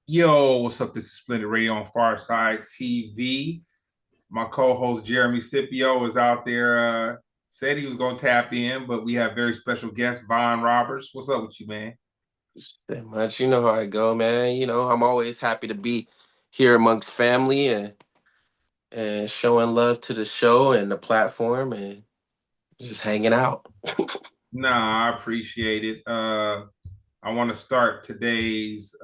Yo, what's up? This is Splendid Radio on Farside TV. My co-host Jeremy Scippio is out there. Said he was gonna tap in, but we have very special guest Von Roberts. What's up with you, man? That much. You know how I go, man. I'm always happy to be here amongst family and showing love to the show and the platform and just hanging out. Nah, I appreciate it. I want to start today's.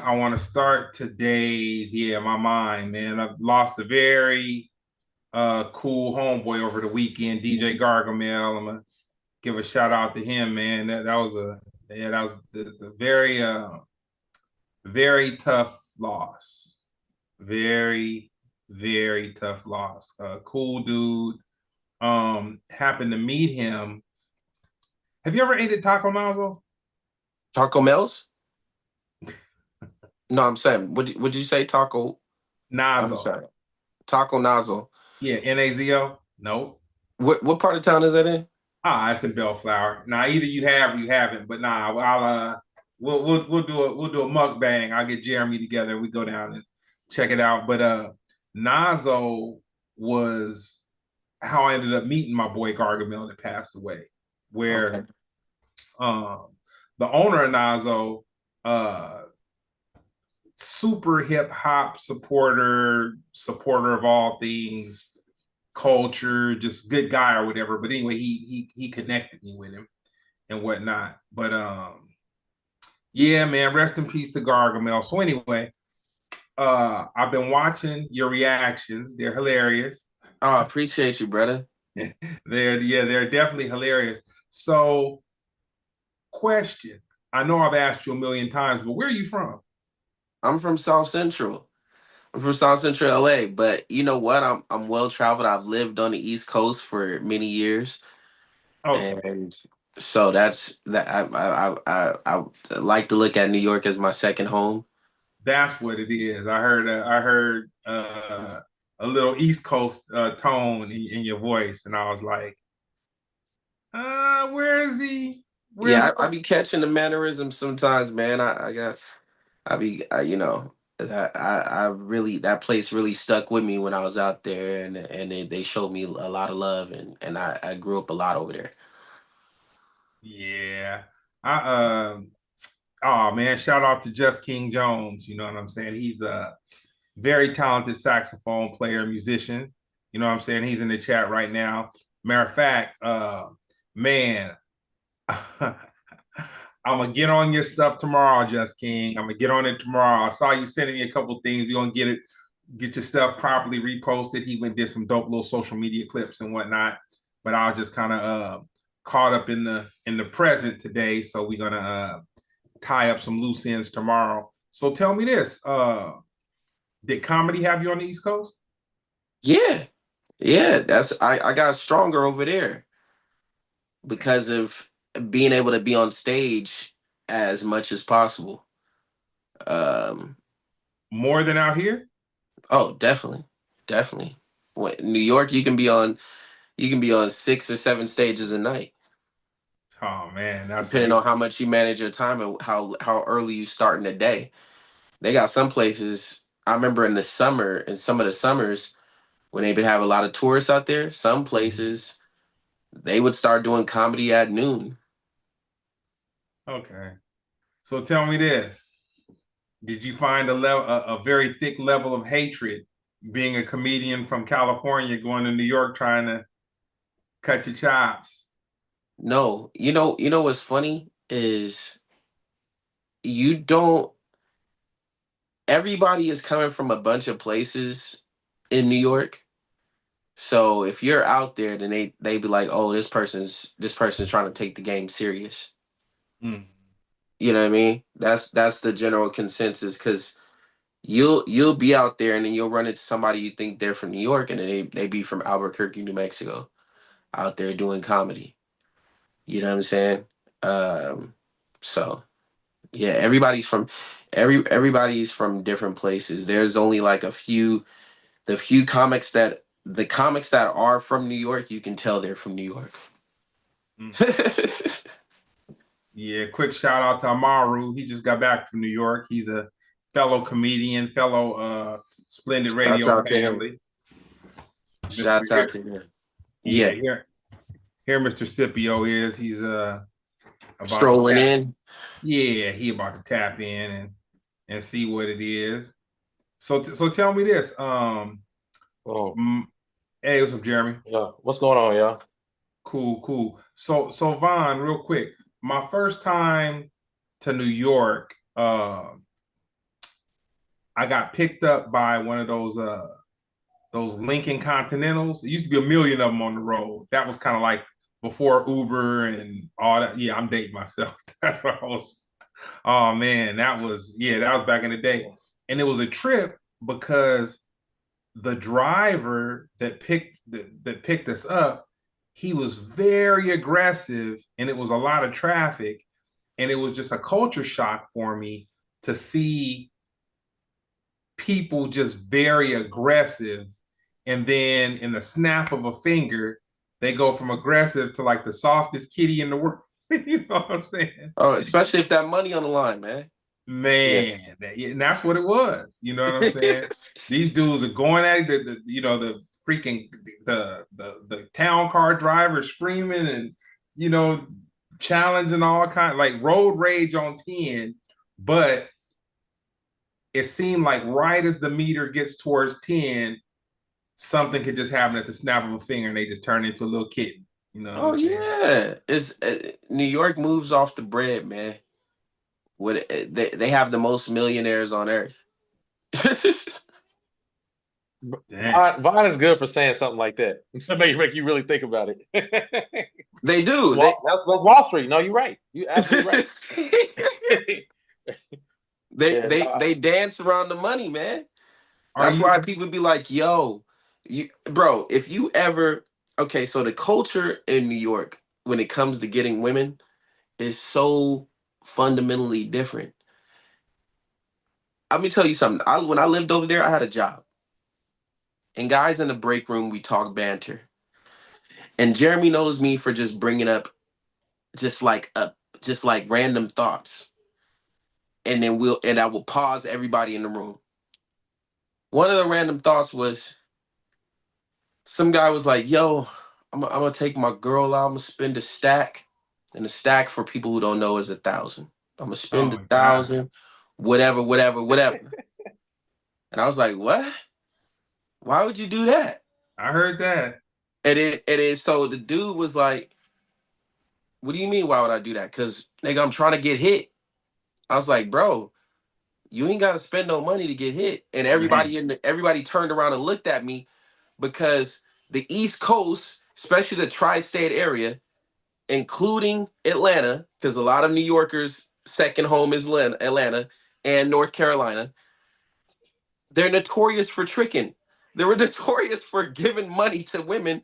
I want to start today's. Yeah, my mind, man. I've lost a very cool homeboy over the weekend, DJ Gargamel. I'm gonna give a shout out to him, man. That was a that was the very very tough loss. Very, very tough loss. Cool dude. Happened to meet him. Have you ever ate at Taco Nozzle? Taco Mel's? No, I'm saying, would you say taco? I'm Nozzle. sorry. Taco Nozzle. Yeah, Nazo. Nope. What part of town is that in? It's in Bellflower. Now either you have or you haven't, but nah, I'll we'll do a mukbang. I'll get Jeremy together. We go down and check it out. But Nazo was how I ended up meeting my boy Gargamel that passed away. Okay. Where um the owner of Nazo, uh super hip hop supporter of all things culture, just good guy or whatever. But anyway, he connected me with him and whatnot. But yeah, man, rest in peace to Gargamel. So anyway, I've been watching your reactions. They're hilarious. Oh, I appreciate you, brother. They're definitely hilarious. So, question. I know I've asked you a million times, but where are you from? I'm from South Central. I'm from South Central LA, but you know what? I'm well traveled. I've lived on the East Coast for many years. Okay. And so that's that I like to look at New York as my second home. That's what it is. I heard a little East Coast tone in your voice, and I was like, where is he? Where's Yeah, I be catching the mannerisms sometimes, man. I got I be I, you know I really, that place really stuck with me when I was out there, and they showed me a lot of love, and I grew up a lot over there. yeah? I oh man, shout out to Just King Jones. You know what I'm saying? He's a very talented saxophone player, musician. You know what I'm saying? He's in the chat right now. Matter of fact, man, I'm gonna get on your stuff tomorrow, Just King. I'm gonna get on it tomorrow. I saw you sending me a couple things. We're gonna get your stuff properly reposted. He went and did some dope little social media clips and whatnot. But I was just kind of caught up in the present today. So we're gonna tie up some loose ends tomorrow. So tell me this. Did comedy have you on the East Coast? Yeah, yeah. I got stronger over there because of being able to be on stage as much as possible. Um, More than out here? oh, definitely, definitely. New York, you can be on 6 or 7 stages a night, Oh man, that's depending on how much you manage your time and how early you start in the day. They got some places. I remember in the summer, in some of the summers, when they would have a lot of tourists out there. Some places they would start doing comedy at noon. okay. So tell me this. Did you find a very thick level of hatred being a comedian from California going to New York trying to cut your chops? No, you know what's funny is you don't. Everybody is coming from a bunch of places in New York. So if you're out there, then they be like, oh, this person's trying to take the game serious. Mm. You know what I mean? That's the general consensus, because you'll be out there and then you'll run into somebody you think they're from New York, and then they be from Albuquerque, New Mexico, out there doing comedy. You know what I'm saying? Um, so yeah, everybody's from different places. There's only like the comics that are from New York, you can tell they're from New York. Mm. Yeah, quick shout out to Amaru. He just got back from New York. He's a fellow comedian, fellow Splendid Shouts Radio out to him. family. Mr. Shouts out Here, to him. yeah, Yeah, here Mr. Scippio is. He's about to strolling tap. in. Yeah, he about to tap in and see what it is. So tell me this. Oh, Mm, hey, what's up, Jeremy? yeah. What's going on, y'all? Cool. So Vaughn, real quick, my first time to New York, I got picked up by one of those Lincoln Continentals. It used to be a million of them on the road. That was kind of like before Uber and all that. Yeah, I'm dating myself. That's what I was. Oh man, that was back in the day, and it was a trip because the driver that picked us up, he was very aggressive, and it was a lot of traffic, and it was just a culture shock for me to see people just very aggressive, and then in the snap of a finger, they go from aggressive to like the softest kitty in the world. You know what I'm saying? Oh, especially if that money on the line, man. Yeah. Man, and that's what it was. You know what I'm saying? These dudes are going at it. The freaking the town car driver screaming and you know challenging all kind like road rage on 10. But it seemed like right as the meter gets towards 10, something could just happen at the snap of a finger, and they just turn into a little kitten. You know what I'm Oh saying? yeah, it's New York moves off the bread, man. What they have the most millionaires on earth. Damn. Vine is good for saying something like that. Make you really think about it. They do. That's Wall Street. No, you're right. You're absolutely right. they Yeah, they they dance around the money, man. Are That's you? why people be like, "Yo, you, bro, if you ever okay." So the culture in New York when it comes to getting women is so fundamentally different. Let me tell you something. When I lived over there, I had a job, and guys in the break room we talk banter, and Jeremy knows me for just bringing up just like random thoughts, and then I will pause everybody in the room. One of the random thoughts was some guy was like, "Yo, I'm gonna take my girl out. I'm gonna spend a stack, and a stack for people who don't know is 1,000. I'm gonna Oh spend a my god! thousand, whatever." And I was like, "What? Why would you do that?" I heard that. And so the dude was like, "What do you mean? Why would I do that? Cause nigga, I'm trying to get hit." I was like, "Bro, you ain't gotta spend no money to get hit." And Man, everybody turned around and looked at me because the East Coast, especially the tri-state area, including Atlanta, because a lot of New Yorkers' second home is Atlanta and North Carolina. They're notorious for tricking. They were notorious for giving money to women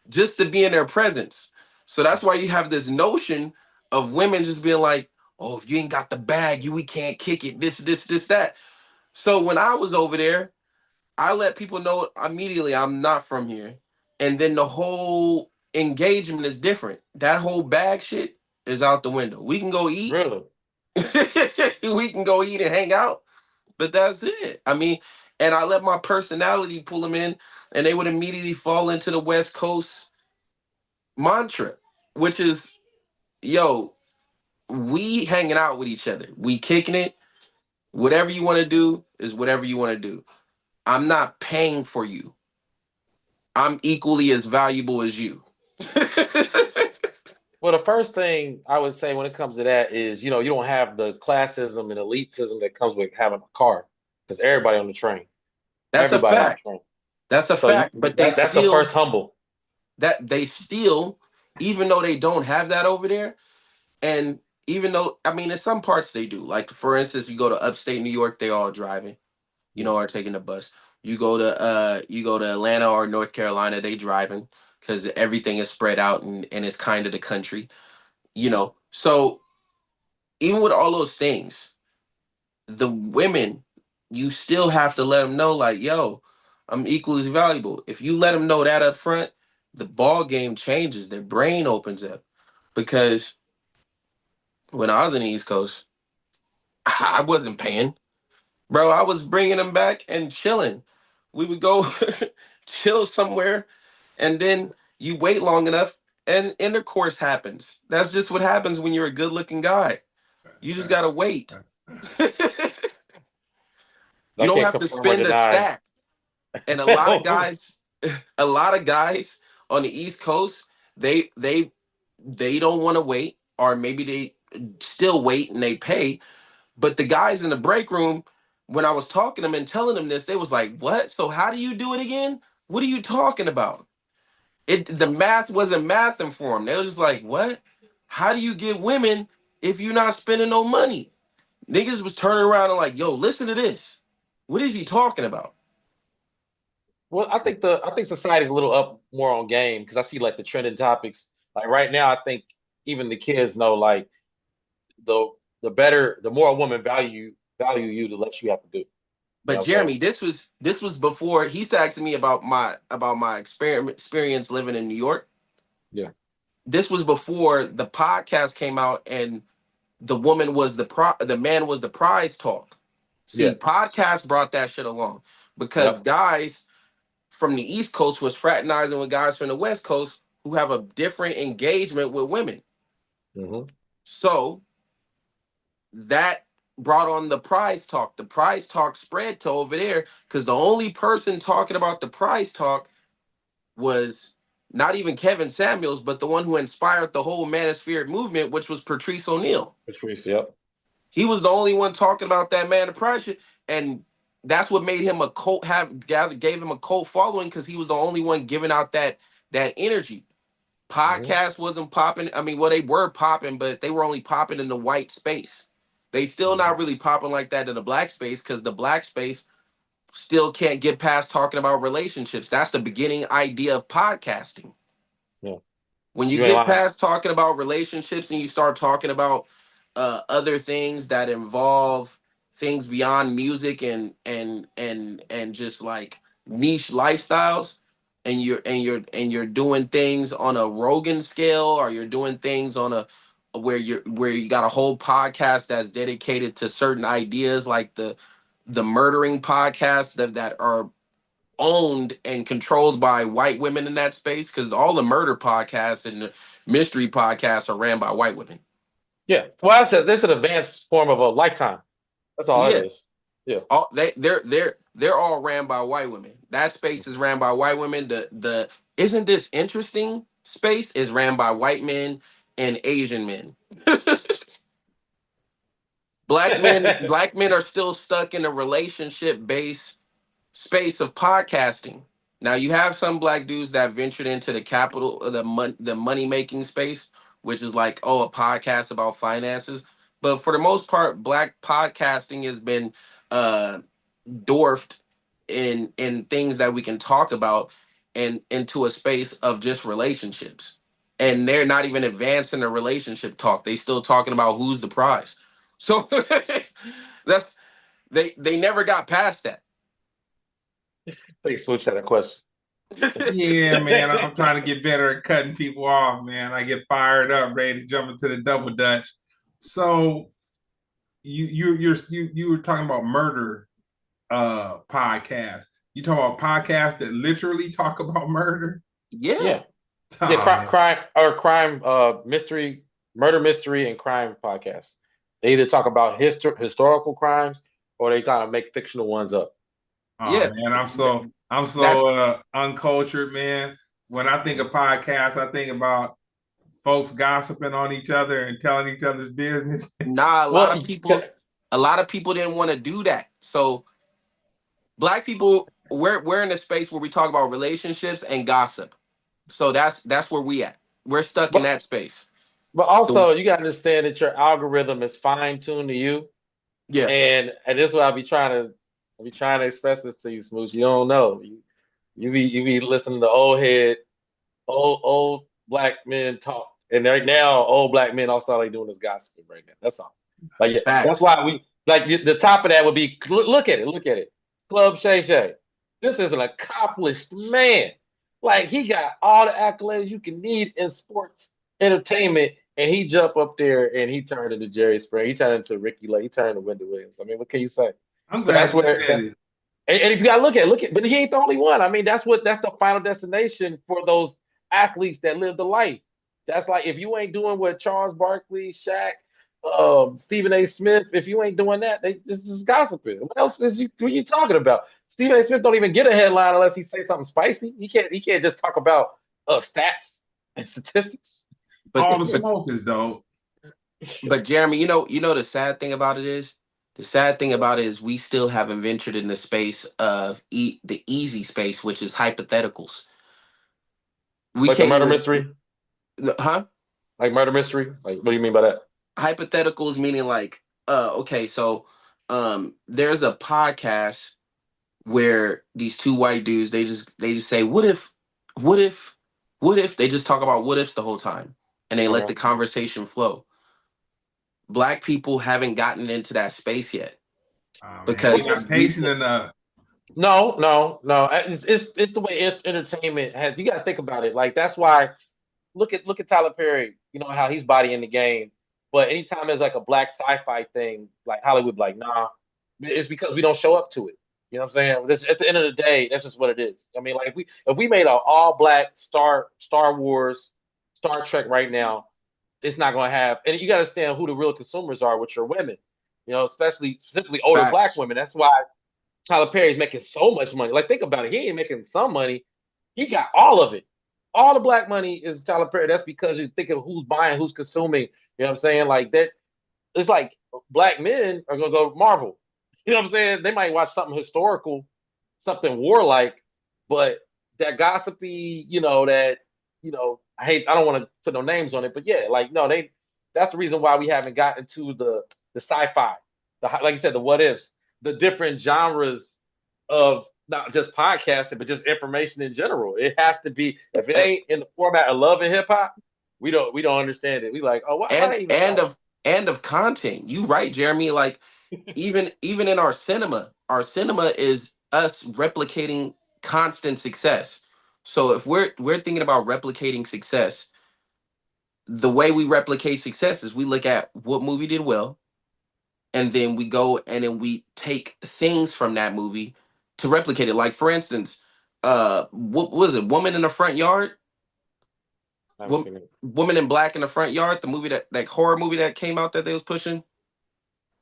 just to be in their presence. So that's why you have this notion of women just being like, "Oh, if you ain't got the bag, we can't kick it. This, that." So when I was over there, I let people know immediately I'm not from here. And then the whole engagement is different. That whole bag shit is out the window. We can go eat. really. We can go eat and hang out, but that's it. I mean, and I let my personality pull them in, and they would immediately fall into the West Coast mantra, which is, yo, we hanging out with each other. We kicking it. Whatever you want to do is whatever you want to do. I'm not paying for you. I'm equally as valuable as you. Well, the first thing I would say when it comes to that is, you don't have the classism and elitism that comes with having a car, because everybody on the train, That's a everybody on the fact. train. That's a So fact. But that's the first humble. they still, even though they don't have that over there, and even though I mean in some parts they do. Like for instance, you go to upstate New York, they all driving, or taking the bus. You go to Atlanta or North Carolina, they driving because everything is spread out and it's kind of the country. So even with all those things, the women, you still have to let them know, like, yo, I'm equally as valuable. If you let them know that up front, the ball game changes. Their brain opens up because when I was in the East Coast, I wasn't paying. Bro, I was bringing them back and chilling. We would go chill somewhere, and then you wait long enough, and intercourse happens. That's just what happens when you're a good-looking guy. You just gotta wait. You I don't can't have to confirm or spend a deny. stack. And a lot of guys, a lot of guys on the East Coast, they they they don't want to wait, or maybe they still wait and they pay. But the guys in the break room, when I was talking to them and telling them this, they was like, "What? So how do you do it again? What are you talking about?" The math wasn't mathing for them. They was just like, "What? How do you get women if you're not spending no money?" Niggas was turning around and like, "Yo, listen to this. What is he talking about?" Well, I think society's a little up more on game because I see like the trending topics. Like right now, I think even the kids know like the the more a woman value you, the less you have to do. You But know what I'm saying? Jeremy, this was before he's asking me about my experience living in New York. Yeah. This was before the podcast came out and the man was the prize talk. Yeah. See, podcast brought that shit along because Yep. guys from the East Coast was fraternizing with guys from the West Coast who have a different engagement with women. Hmm. So that brought on the prize talk. The prize talk spread to over there because the only person talking about the prize talk was not even Kevin Samuels, but the one who inspired the whole manosphere movement, which was Patrice O'Neill. Patrice. Yep. He was the only one talking about that man of pressure, and that's what made him a cult. Gave him a cult following because he was the only one giving out that energy. Hmm. Podcast wasn't popping. I mean, well, they were popping, but they were only popping in the white space. They still Hmm. not really popping like that in the black space because the black space still can't get past talking about relationships. That's the beginning idea of podcasting. Yeah. When you You ain't get lying. past talking about relationships and you start talking about other things that involve things beyond music and just like niche lifestyles, and you're doing things on a Rogan scale, or you're doing things on a where you got a whole podcast that's dedicated to certain ideas, like the murdering podcasts that are owned and controlled by white women in that space, because all the murder podcasts and the mystery podcasts are ran by white women. Yeah. Well, I said this is an advanced form of a lifetime. That's all it Yeah, is. Yeah. all they're all ran by white women. That space is ran by white women. The isn't this interesting space is ran by white men and Asian men. Black men are still stuck in a relationship based space of podcasting. Now you have some black dudes that ventured into the capital, the money making space, which is like, oh, a podcast about finances. But for the most part, black podcasting has been uh, dwarfed in things that we can talk about, and into a space of just relationships. And they're not even advancing the relationship talk. They still talking about who's the prize. So that's they never got past that. Think Smooch had a question. Yeah, man, I'm trying to get better at cutting people off, man. I get fired up, ready to jump into the double dutch. So you were talking about murder podcasts. You talking about podcasts that literally talk about murder? Yeah. Yeah. Yeah. Oh Crime, man. crime, mystery, murder, mystery, and crime podcasts. They either talk about historical crimes or they kind of make fictional ones up. Oh Yeah, man, I'm that's so uncultured, man. When I think of podcasts, I think about folks gossiping on each other and telling each other's business. nah. Well, A lot of people didn't want to do that. So black people, we're in a space where we talk about relationships and gossip. So that's where we at. We're stuck in but that space. but The- also you got to understand that your algorithm is fine tuned to you, yeah, and this is what I be trying to express this to you, Smooch. You don't know. You be listening to old black men talk, and right now old black men also all they doing is gossiping right now. That's all. Like yeah, that's facts. why we like the top of that would be look at it, Club Shay Shay. This is an accomplished man. Like he got all the accolades you can need in sports entertainment, and he jump up there and he turned into Jerry Springer. He turned into Ricky Lake. He turned into Wendy Williams. I mean, what can you say? I'm So that's glad you where said that's it. and if you gotta look at, but he ain't the only one. I mean, that's the final destination for those athletes that live the life. That's like if you ain't doing what Charles Barkley, Shaq, Stephen A. Smith, if you ain't doing that, they this is gossiping. What else is you what are you talking about? Stephen A. Smith don't even get a headline unless he say something spicy. He can't just talk about stats and statistics. But All the but smoke is dope. but Jeremy, the sad thing about it is we still haven't ventured in the space of the easy space, which is hypotheticals. We Like the can't murder even, mystery. huh? Like murder mystery. Like what do you mean by that? Hypotheticals meaning like, okay, so there's a podcast where these two white dudes they just say, what if, what if they just talk about what ifs the whole time, and they let Okay. the conversation flow. Black people haven't gotten into that space yet Oh man, we because not we patient enough. No, no, no. It's the way entertainment has. You got to think about it. Like that's why look at Tyler Perry. You know how he's bodying the game, but anytime there's like a black sci-fi thing, like Hollywood, like nah, it's because we don't show up to it. You know what I'm saying? This, at the end of the day, that's just what it is. I mean, like if we made an all black Star Wars, Star Trek right now, it's not going to have. And you got to understand who the real consumers are, which are women. You know, especially specifically older black facts. women. That's why Tyler Perry's making so much money. Like, think about it. He ain't making some money. He got all of it. All the black money is Tyler Perry. That's because you think of who's buying, who's consuming. You know what I'm saying? Like that. It's like black men are gonna go Marvel. You know what I'm saying? They might watch something historical, something warlike, but that gossipy, I don't want to put no names on it, but yeah, like no, that's the reason why we haven't gotten to the sci-fi, like you said, the what ifs, the different genres of not just podcasting, but just information in general. It has to be if it and ain't in the format of love and hip hop, we don't understand it. We like, oh, why and they even and like of and of content. You right, Jeremy. Like even in our cinema is us replicating constant success. So if we're thinking about replicating success, the way we replicate success is we look at what movie did well, and then we go and then we take things from that movie to replicate it. Like for instance, what was it? Woman in the Front Yard. I haven't seen it. Woman in Black in the Front Yard, the movie that horror movie that came out that they was pushing.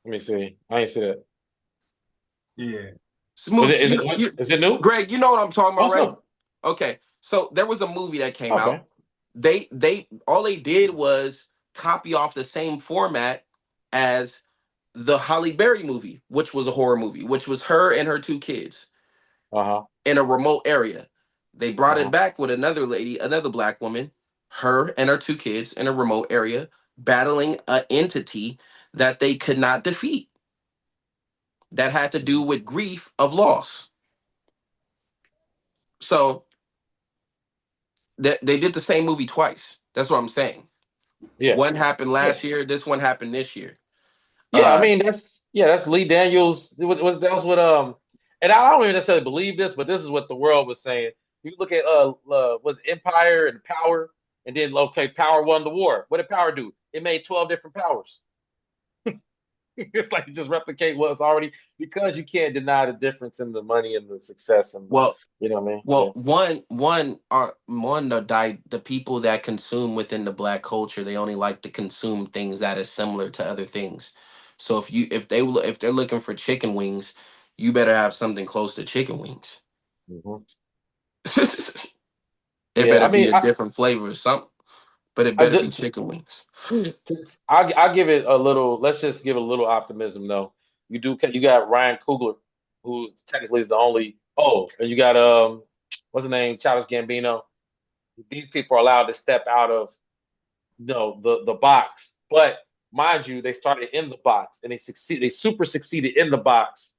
Let me see. I ain't see that. Yeah. Is it Smooth, is it what is it new? Greg, you know what I'm talking Oh, about, it's right? new. Okay, so there was a movie that came out. Okay. They all they did was copy off the same format as the Holly Berry movie, which was a horror movie, which was her and her two kids Uh-huh. in a remote area. They brought it Uh-huh. back with another lady, another black woman, her and her two kids in a remote area, battling an entity that they could not defeat. That had to do with grief of loss. So they did the same movie twice. That's what I'm saying. Yeah. One happened Yeah. last year. This one happened this year. Yeah, I Uh, mean that's Lee Daniels. That was what and I don't even necessarily believe this, but this is what the world was saying. You look at was Empire and Power, and then okay, Power won the war. What did Power do? It made 12 different powers. It's like you just replicate what's already because you can't deny the difference in the money and the success and well, you know what I mean? well, Yeah. the people that consume within the black culture, they only like to consume things that is similar to other things. So if they're looking for chicken wings, you better have something close to chicken wings. Hmm. It Yeah, better I be mean, a different flavor or something, but it I better be just chicken wings. I give it a little. Let's just give it a little optimism, though. You got Ryan Coogler, who technically is the only. Oh, and you got what's the name? Childish Gambino. These people are allowed to step out of the box, but mind you, they started in the box and they succeed. They super succeeded in the box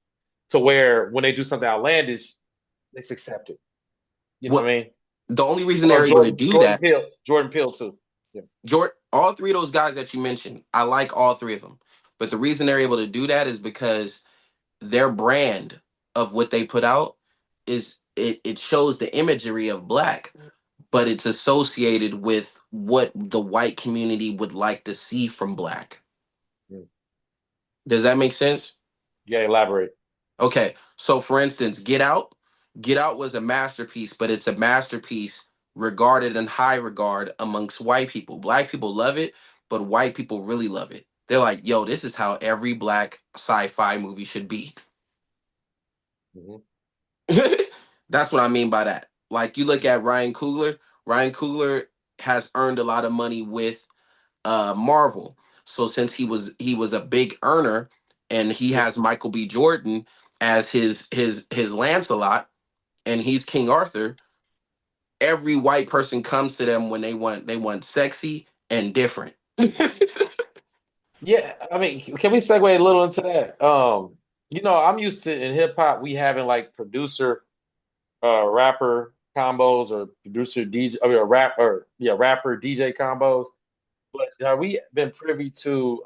to where when they do something outlandish, it's accepted. You know what What I mean? the only reason Oh, they're able to do that, Jordan Peele too. Yeah. Jordan, all three of those guys that you mentioned, I like all three of them. But the reason they're able to do that is because their brand of what they put out it shows the imagery of black, but it's associated with what the white community would like to see from black. Mm. Does that make sense? Yeah, elaborate. Okay, so for instance, Get Out. Get Out was a masterpiece, but it's a masterpiece regarded in high regard amongst white people. Black people love it, but white people really love it. They're like, yo, this is how every black sci-fi movie should be. Hmm. That's what I mean by that. Like you look at Ryan Coogler. Ryan Coogler has earned a lot of money with Marvel. So since he was a big earner, and he Yeah. has Michael B. Jordan as his Lancelot, and he's King Arthur, every white person comes to them when they want sexy and different. Yeah, I mean, can we segue a little into that? I'm used to in hip hop we having like producer rapper combos or producer DJ I mean rapper DJ combos. But have we been privy to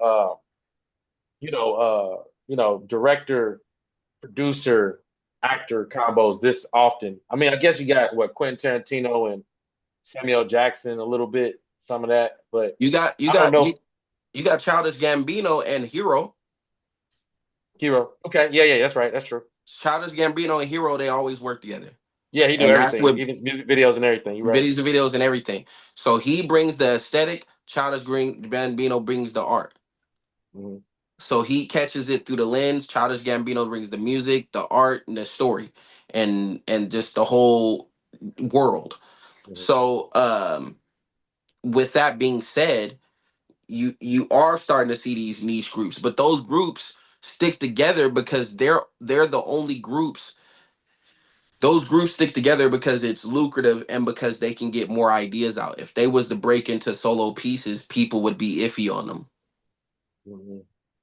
you know director producer actor combos this often? I mean, I guess you got what Quentin Tarantino and Samuel Jackson a little bit, some of that, but you got you I don't got you, know. you got Childish Gambino and Hero. Hero. Okay, yeah, that's right. That's true. Childish Gambino and Hero, they always work together. Yeah, he do And that's everything, what even music videos and everything. You're right. videos and everything. So he brings the aesthetic, Childish Green Gambino brings the art. Hmm. So he catches it through the lens. Childish Gambino brings the music, the art, and the story, and just the whole world. Hmm. So with that being said, you are starting to see these niche groups, but those groups stick together because they're the only groups. Those groups stick together because it's lucrative and because they can get more ideas out. If they was to break into solo pieces, people would be iffy on them. Hmm.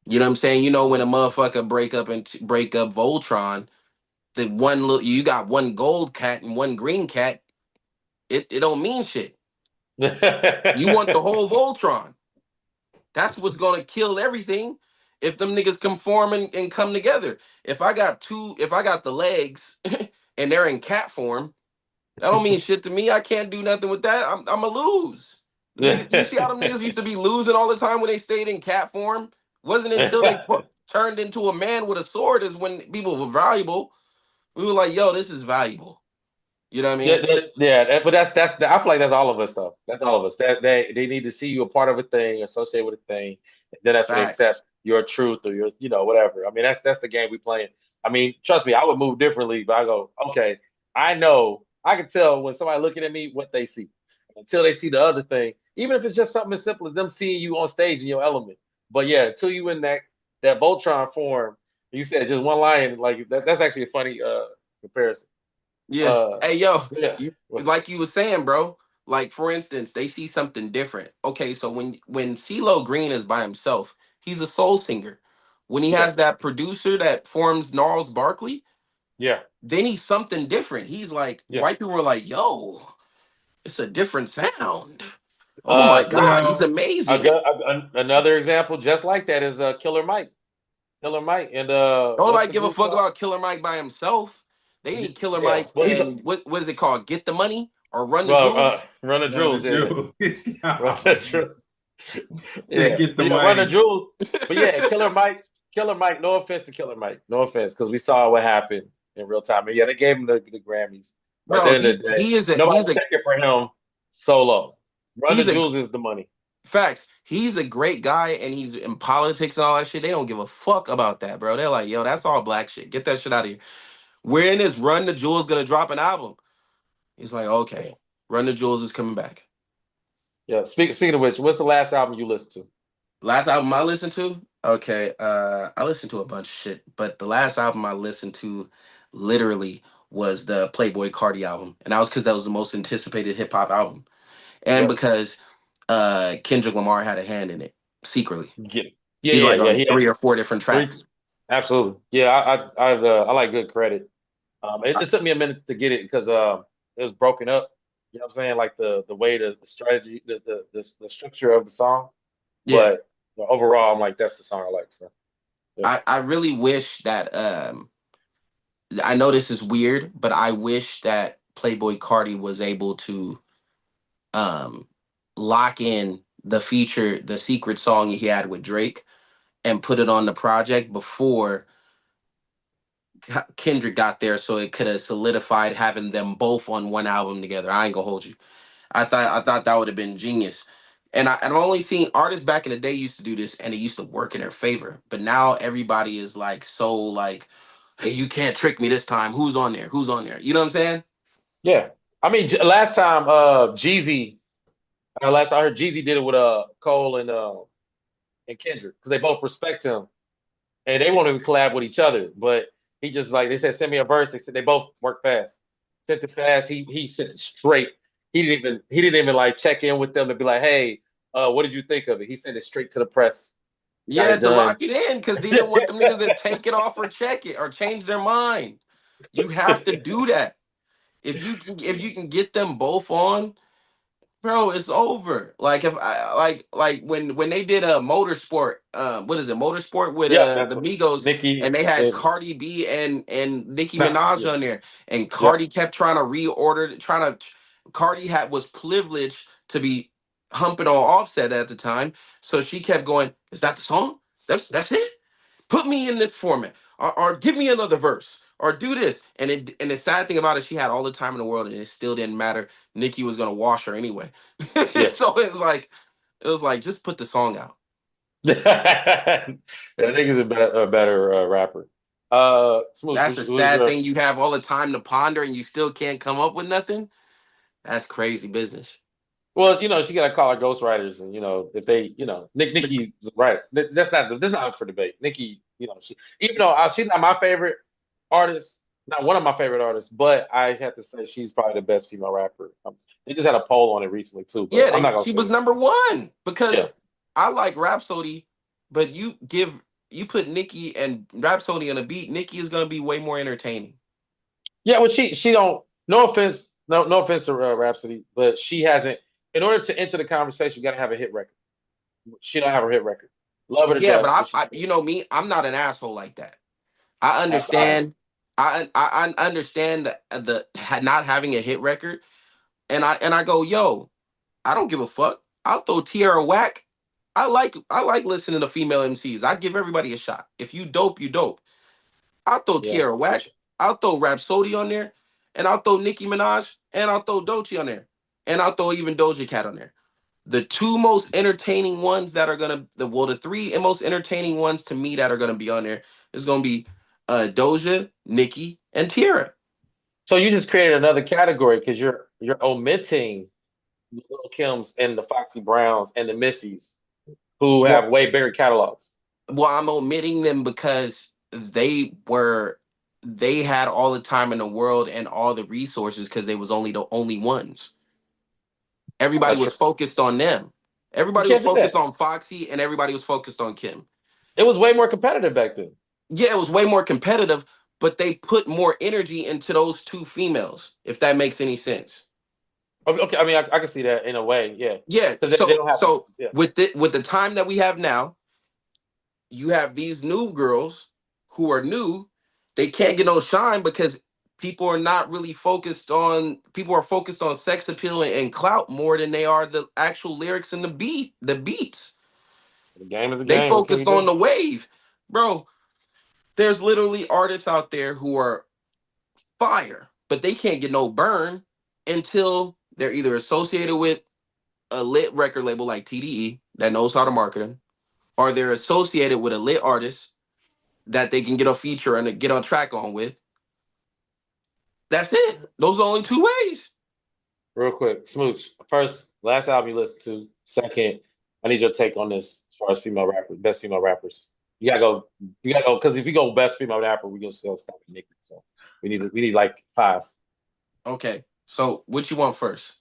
You know what I'm saying? You know when a Yeah. motherfucker break up Voltron, the one little you got one gold cat and one green cat, it don't mean shit. You want the whole Voltron. That's what's gonna kill everything if them niggas conform and come together. If I got the legs and they're in cat form, that don't mean shit to me. I can't do nothing with that. I'm a lose. Them niggas, you see how them niggas used to be losing all the time when they stayed in cat form? Wasn't until they turned into a man with a sword is when people were valuable. We were like, yo, this is valuable. You know what I Yeah, mean? but I feel like that's all of us though. That's all of us. That they need to see you a part of a thing, associated with a thing, and then that's when they accept Facts. your truth or your whatever. I mean, that's the game we playing. I mean, trust me, I would move differently, but I go, okay, I know I can tell when somebody looking at me what they see until they see the other thing, even if it's just something as simple as them seeing you on stage in your element. But yeah, until you in that Voltron form, you said just one line like that's actually a funny comparison. Yeah. Uh, Hey, yo, yeah. you like you was saying, bro. Like for instance, they see something different. Okay, so when CeeLo Green is by himself, he's a soul singer. When he Yeah, has that producer that forms Gnarls Barkley, yeah, then he's something different. He's like yeah. white people were like, "Yo, it's a different sound." Oh my The god, he's Well, amazing. another example just like that is Killer Mike. Killer Mike and Don't what's nobody the give a group fuck called? about Killer Mike by himself. They need Killer Yeah, Mike well he's and what is it called? Get the Money or Run the well Jewels? Run the run the Jewels. Yeah, jewel. Run Oh, the man. Jewels. Said Yeah, get the but yeah, Run the money. Jewels. But yeah, Killer Mike. No offense to Killer Mike, no offense, because we saw what happened in real time. And yeah, they gave him the Grammys. But at the Bro, end of the day, he's nobody's a checking for him solo. Run the he's a Jewels is the money. facts. He's a great guy and he's in politics and all that shit. They don't give a fuck about that, bro. They're like, yo, that's all black shit. Get that shit out of here. When is Run the Jewels gonna drop an album? He's like, Yeah. okay, Run the Jewels is coming back. Yeah. Speaking of which, what's the last album you listened to? Last album I listened to? Okay, I listened to a bunch of shit, but the last album I listened to literally was the Playboy Cardi album. And that was because that was the most anticipated hip hop album. And Yep. because Kendrick Lamar had a hand in it secretly. Yeah. Yeah. He's Yeah. like Yeah. on He had 3 or 4 different three. tracks. Absolutely. Yeah. I like good credit. It took me a minute to get it because it was broken up. You know what I'm saying? Like the way the strategy, the structure of the song. Yeah. But overall, I'm like, that's the song I like. So yeah. I really wish that I know this is weird, but I wish that Playboy Cardi was able to um, lock in the feature, the secret song he had with Drake, and put it on the project before Kendrick got there, so it could have solidified having them both on one album together. I ain't gonna hold you. I thought that would have been genius. And I've only seen artists back in the day used to do this, and it used to work in their favor. But now everybody is like so like, hey, you can't trick me this time. Who's on there? Who's on there? You know what I'm saying? Yeah. I mean, last time Jeezy, last I heard Jeezy did it with Cole and Kendrick because they both respect him and they won't even collab with each other. But he just like they said, send me a verse. They said they both work fast. Sent it fast. He sent it straight. He didn't even like check in with them and be like, hey, what did you think of it? He sent it straight to the press. Got Yeah, it to done. lock it in because he didn't want them niggas to take it off or check it or change their mind. You have to do that. If you can get them both on, bro, it's over. Like if I like when they did a motorsport, what is it, motorsport with Yep, that's the what Migos, Nikki and they had and Cardi B and Nicki nah, Minaj yeah, on there, and yep, Cardi kept trying to reorder, Cardi was privileged to be humping on Offset at the time, so she kept going, "Is that the song? That's it? Put me in this format, or give me another verse, or do this." And the sad thing about it, she had all the time in the world, and it still didn't matter. Nicki was gonna wash her anyway. yeah. So it was like just put the song out. I think he's a better rapper. Smooth. That's a Who's sad thing. You have all the time to ponder, and you still can't come up with nothing. That's crazy business. well, she got to call her ghostwriters, and if they, Nikki's right. That's not up for debate. Nikki, even though she's not my favorite artist, not one of my favorite artists, but I have to say she's probably the best female rapper. They just had a poll on it recently too, but Yeah, I'm not gonna she say was it. #1 Yeah, because I like Rhapsody, but you put Nicki and Rhapsody on a beat, Nicki is gonna be way more entertaining. yeah. Well, she don't. No offense, no offense to Rhapsody, but she hasn't. In order to enter the conversation, you got to have a hit record. She don't have a hit record. Love her to Yeah, but death, but she. you know me, I'm not an asshole like that. I I understand. I understand the not having a hit record, and I go, yo, I don't give a fuck. I'll throw Tierra whack. I like listening to female MCs. I give everybody a shot. If you dope, you dope. I'll throw yeah. Tierra whack. I'll throw Rhapsody on there, and I'll throw Nicki Minaj, and I'll throw Doechii on there, and I'll throw even Doja Cat on there. The two most entertaining ones that are gonna the three most entertaining ones to me that are gonna be on there is gonna be Doja, Nicki, and Tierra. So you just created another category because you're omitting the Lil Kims and the Foxy Browns and the Missies who Well, have way bigger catalogs. I'm omitting them because they had all the time in the world and all the resources because they was only the only ones. I'm Everybody not was sure. focused on them. You Everybody was can't do focused that. on Foxy and everybody was focused on Kim. It was way more competitive back then. Yeah, it was way more competitive, but they put more energy into those two females, if that makes any sense. Okay, okay, I mean, I can see that in a way, yeah, Yeah, because they so don't have, so yeah, with the time that we have now, you have these new girls who are new. They can't get no shine because people are focused on sex appeal and clout more than they are the actual lyrics and the beats. the game is a They game. What can you focused on do? the wave. Bro, there's literally artists out there who are fire, but they can't get no burn until they're either associated with a lit record label like TDE that knows how to market them, or they're associated with a lit artist that they can get a feature and get on track on with. That's it. Those are the only two ways. Real quick, Smooch. First, last album you listened to. Second, I need your take on this as far as female rappers, best female rappers. You gotta go. You gotta go because if you go best female rapper, we gonna still stop at Nicki. So we need like five. Okay. So what you want first?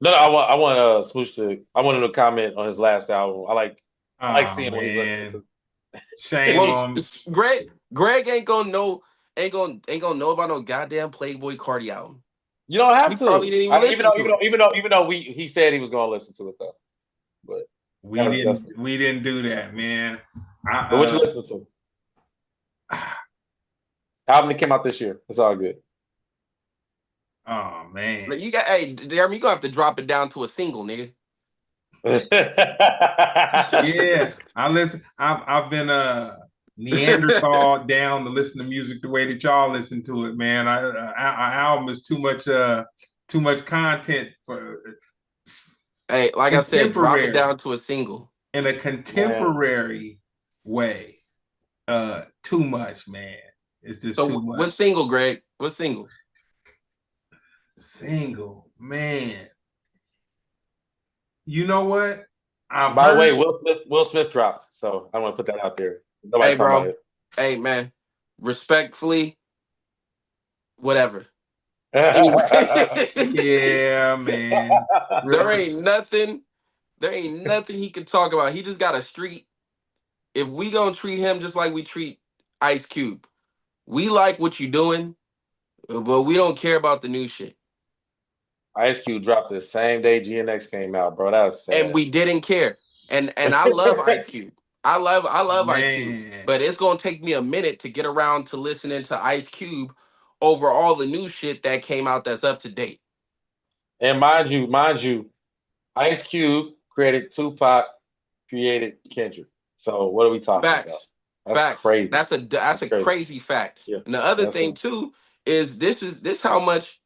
No, no, I want Smooch I want him to comment on his last album. I like Oh seeing what he's listening man, to. shame Well, on. Greg ain't gonna know about no goddamn Playboy Cardi album. You don't He have probably to. didn't even Even listen though to even it. though even though he said he was gonna listen to it though. But We that's didn't. We didn't do that, man. but what you I listening to? Album that came out this year. It's all good. Oh man. Like, hey, Jeremy, you gonna have to drop it down to a single, nigga. Yeah, I listen. I've been Neanderthal down to listen to music the way that y'all listen to it, man. Our album is too much content for Hey, like I said, drop it contemporary down to a single. in a Man. contemporary way. Too much, man. It's just too So what much. single, Greg? What single? Single, man. You know what? I've By the way, heard. Will Smith dropped, so I want to put that out there. Hey, Nobody's talking about bro. Hey, man. Respectfully, whatever. Anyway, it. Yeah, man. there ain't nothing. There ain't nothing he can talk about. He just got a street. If we gonna treat him just like we treat Ice Cube, we like what you doing, but we don't care about the new shit. Ice Cube dropped the same day GNX came out, bro. That was And sad. we didn't care. And I love Ice Cube. I love Ice Cube. Man. But it's gonna take me a minute to get around to listening to Ice Cube over all the new shit that came out that's up to date. And mind you, Ice Cube created Tupac, created Kendrick. So what are we talking about? Facts. That's Facts. crazy. That's That's a crazy. crazy fact. Yeah, And the other that's thing too is this how much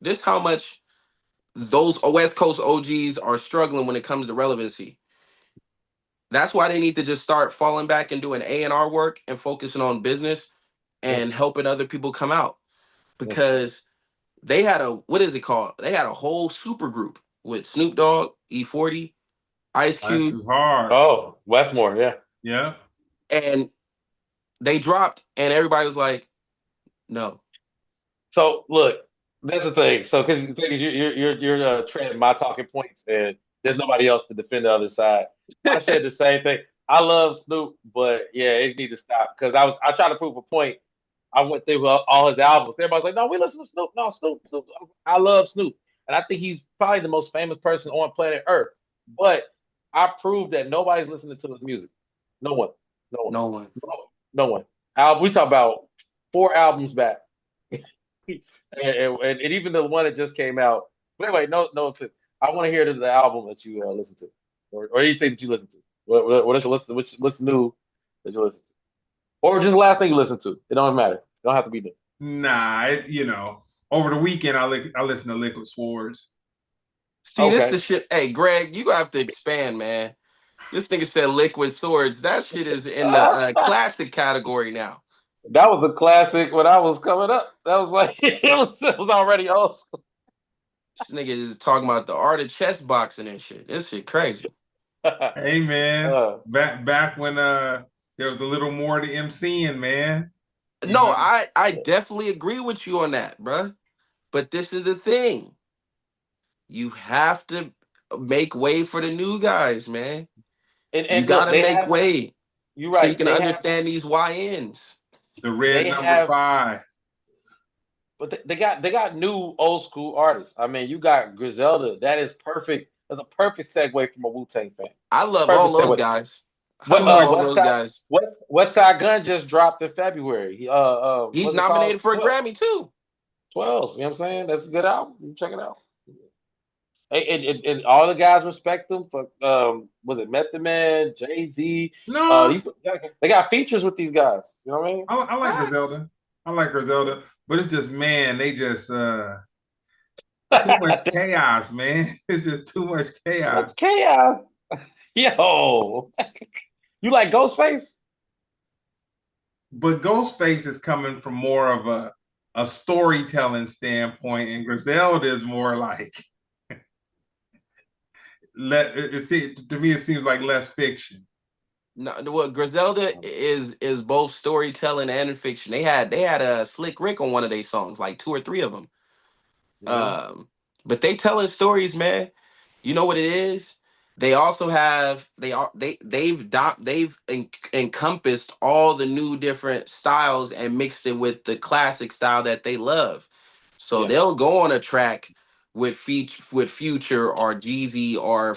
those West Coast OGs are struggling when it comes to relevancy. That's why they need to just start falling back and doing A&R work and focusing on business yeah, and helping other people come out. yeah. Because they had a what is it called? They had a whole super group with Snoop Dogg, E40, Ice That's Cube, too hard. Oh, Westmore, yeah. Yeah. and they dropped, and everybody was like, "No, So look, that's the thing. So because the thing is, you're trading my talking points, and there's nobody else to defend the other side. I said the same thing. I love Snoop, but yeah, it need to stop because I tried to prove a point. I went through all his albums. Everybody's like, "No, we listen to Snoop. No, Snoop. I love Snoop, and I think he's probably the most famous person on planet Earth." But I proved that nobody's listening to his music. No one. No one. no one." No one. No one. We talk about 4 albums back. And even the one that just came out. But anyway, no offense. I want to hear the album that you listen to, or anything that you listen to. What is you listen? What's new that you listen to, or just the last thing you listen to? It don't matter. It don't have to be new. Nah, over the weekend I listen to Liquid Swords. See, this Okay, the shit. Hey, Greg, you gonna have to expand, man. This nigga said Liquid Swords. That shit is in the that classic category now. was a classic when I was coming up. That was like it was already old school. This nigga is talking about the art of chess boxing and shit. This shit crazy. Hey man, uh, back when there was a little more to MCing, man. You No, know, I definitely agree with you on that, bruh. But this is the thing. You have to make way for the new guys, man. You and look, gotta they make have. way You're so you right. can understand these YNs. the red They number have 5. But they got new old school artists. I mean, you got Griselda. That is perfect. That's a perfect segue from a Wu Tang fan. I love all Perfect those segue. guys. I What love all West those Side guys. West Side Gun just dropped in February. He He's what's it called? nominated for a 12. Grammy too. 12. You know what I'm saying? That's a good album. You check it out. And all the guys respect them for was it Method Man, Jay-Z? No, These they got features with these guys. You know what I mean? I like Facts. Griselda. I like Griselda, but it's just man, they just too much chaos, man. It's just too much chaos. What's chaos? Yo. You like Ghostface? But Ghostface is coming from more of a storytelling standpoint, and Griselda is more like to me it seems like less fiction. No, well, Griselda is both storytelling and fiction. They had a Slick Rick on one of their songs, like two or three of them. Yeah, Um, but they telling stories, man. You know what it is? They also have they've encompassed all the new different styles and mixed it with the classic style that they love. So yeah, they'll go on a track with Future or Jeezy or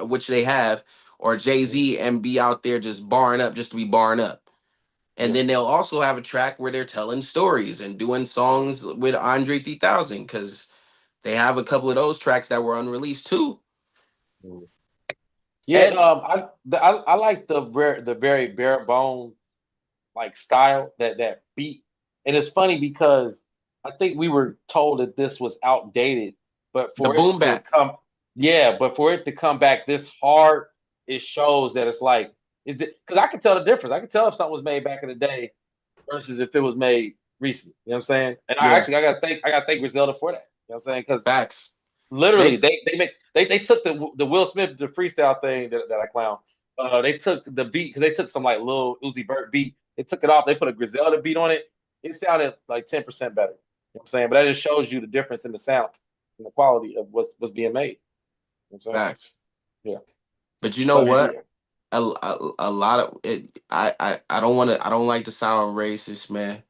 which they have or Jay yeah, Z and be out there just barring up just to be barring up. And yeah, then they'll also have a track where they're telling stories and doing songs with Andre 3000 because They have a couple of those tracks that were unreleased too. Mhm. Yeah, And I like the very bare bone like style that beat, and it's funny because I think we were told that this was outdated, but the for it boom to bap. come, yeah, but for it to come back this hard, it shows that it's like is it because I can tell the difference. I can tell if something was made back in the day versus if it was made recent. You know what I'm saying? And Yeah, I gotta thank Griselda for that. You know what I'm saying? Because facts. literally, They they took the Will Smith the freestyle thing that I clown. They took the beat because they took some like little Uzi Vert beat. They took it off. They put a Griselda beat on it. It sounded like 10% better. You know what I'm saying? But that just shows you the difference in the sound and the quality of what's being made. You know what I'm saying? facts. Yeah. But you know But what? yeah, A lot of it. I don't want to. I don't like to sound racist, man.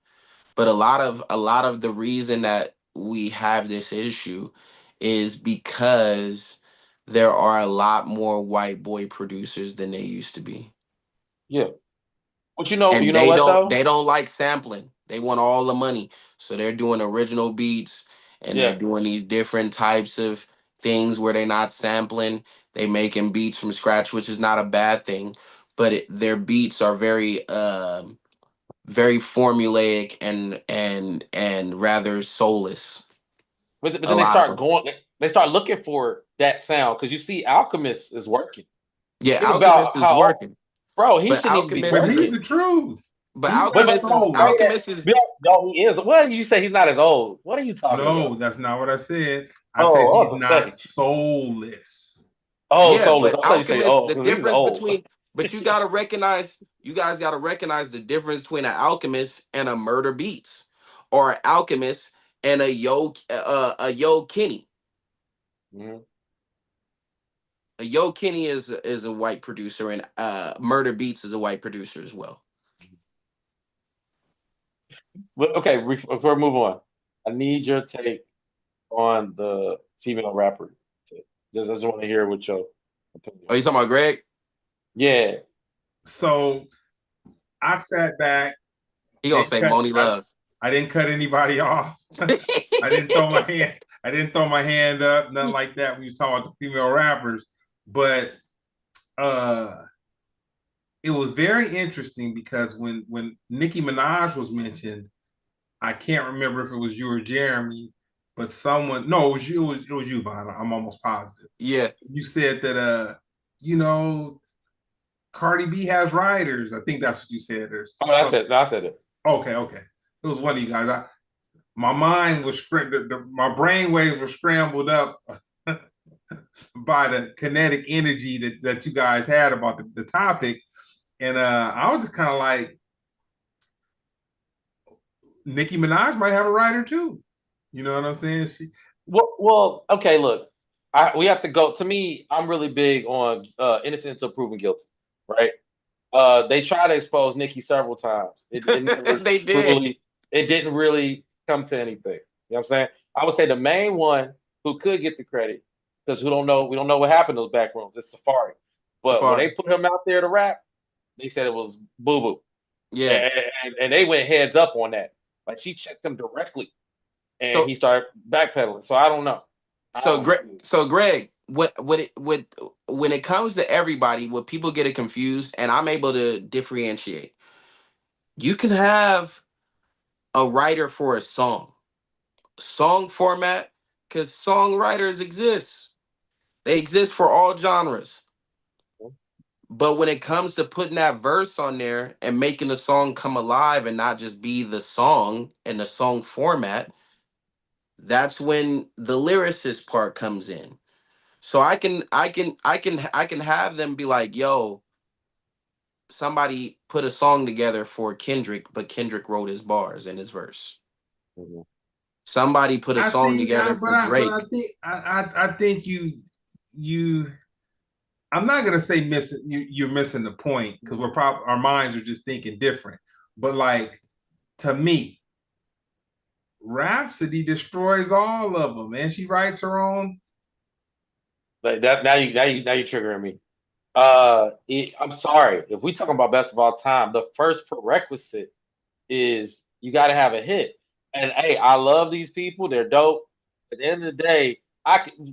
But a lot of the reason that we have this issue is because there are a lot more white boy producers than they used to be. yeah. But you And know they what don't though? they don't like sampling. They want all the money. So they're doing original beats and they're Yeah. doing these different types of things where they're not sampling. They making beats from scratch, which is not a bad thing, but their beats are very formulaic and rather soulless. But A then they lot of start them. going. They start looking for that sound because you see, Alchemist is working. Yeah, Think Alchemist about is how, working, bro, he but shouldn't even be But Alchemist is he's working. the truth. but He's not Alchemist is Say soulless. that. Alchemist is No, he is. What did you say? He's not as old. What are you talking No, about? that's not what I said. I said Oh, I he's was gonna not say. soulless. Oh, Yeah, soulless. but I thought you say Alchemist, oh the because he's difference old. between, but you guys gotta recognize the difference between an Alchemist and a Murder Beats, or an Alchemist and a Yo Kenny. Mhm. A Yo Kenny is a white producer, and Murder Beats is a white producer as well. But okay, before we move on, I need your take on the female rapper. I just want to hear what your opinion Oh, you on talking about Greg? it. So I sat back He gonna and say cut. Moni Love. I didn't cut anybody off. I didn't throw my hand. I didn't throw my hand up. Nothing like that. When you talk about the female rappers, but uh, it was very interesting because when Nicki Minaj was mentioned, I can't remember if it was you or Jeremy, but someone. No, it was you. It was you, Vaughn. I'm almost positive. Yeah, You said that you know, Cardi B has writers. I think that's what you said. Or Oh, that's something. it. I said it. Okay, okay. It was one of you guys. My mind was my brain waves were scrambled up by the kinetic energy that you guys had about the topic, and I was just kind of like, Nicki Minaj might have a writer too. You know what I'm saying? Okay. Look, we have to go. To me, I'm really big on innocent until proven guilty, right? They tried to expose Nikki several times. It never they did. truly, it didn't really come to anything. You know what I'm saying? I would say the main one who could get the credit, because we don't know what happened in those back rooms. It's Safari. But when they Safari. put him out there to rap, they said it was boo boo. Yeah. And they went heads up on that. Like she checked him directly and So he started backpedaling. So I don't know. I so don't Greg, know. so Greg, when it comes to everybody, what people get it confused, and I'm able to differentiate. You can have a writer for a song format, because songwriters exist. They exist for all genres. But when it comes to putting that verse on there and making the song come alive and not just be the song and the song format, that's when the lyricist part comes in. So I can have them be like, yo, somebody put a song together for Kendrick, but Kendrick wrote his bars and his verse. Mhm. Somebody put a I song think, together for but I Drake. think, I think you. I'm not gonna say missing. You're missing the point because we're probably our minds are just thinking different. But like to me, Rhapsody destroys all of them, and she writes her own. Like that now you triggering me. I'm sorry. If we talking about best of all time, the first prerequisite is you got to have a hit. And hey, I love these people. They're dope. At the end of the day,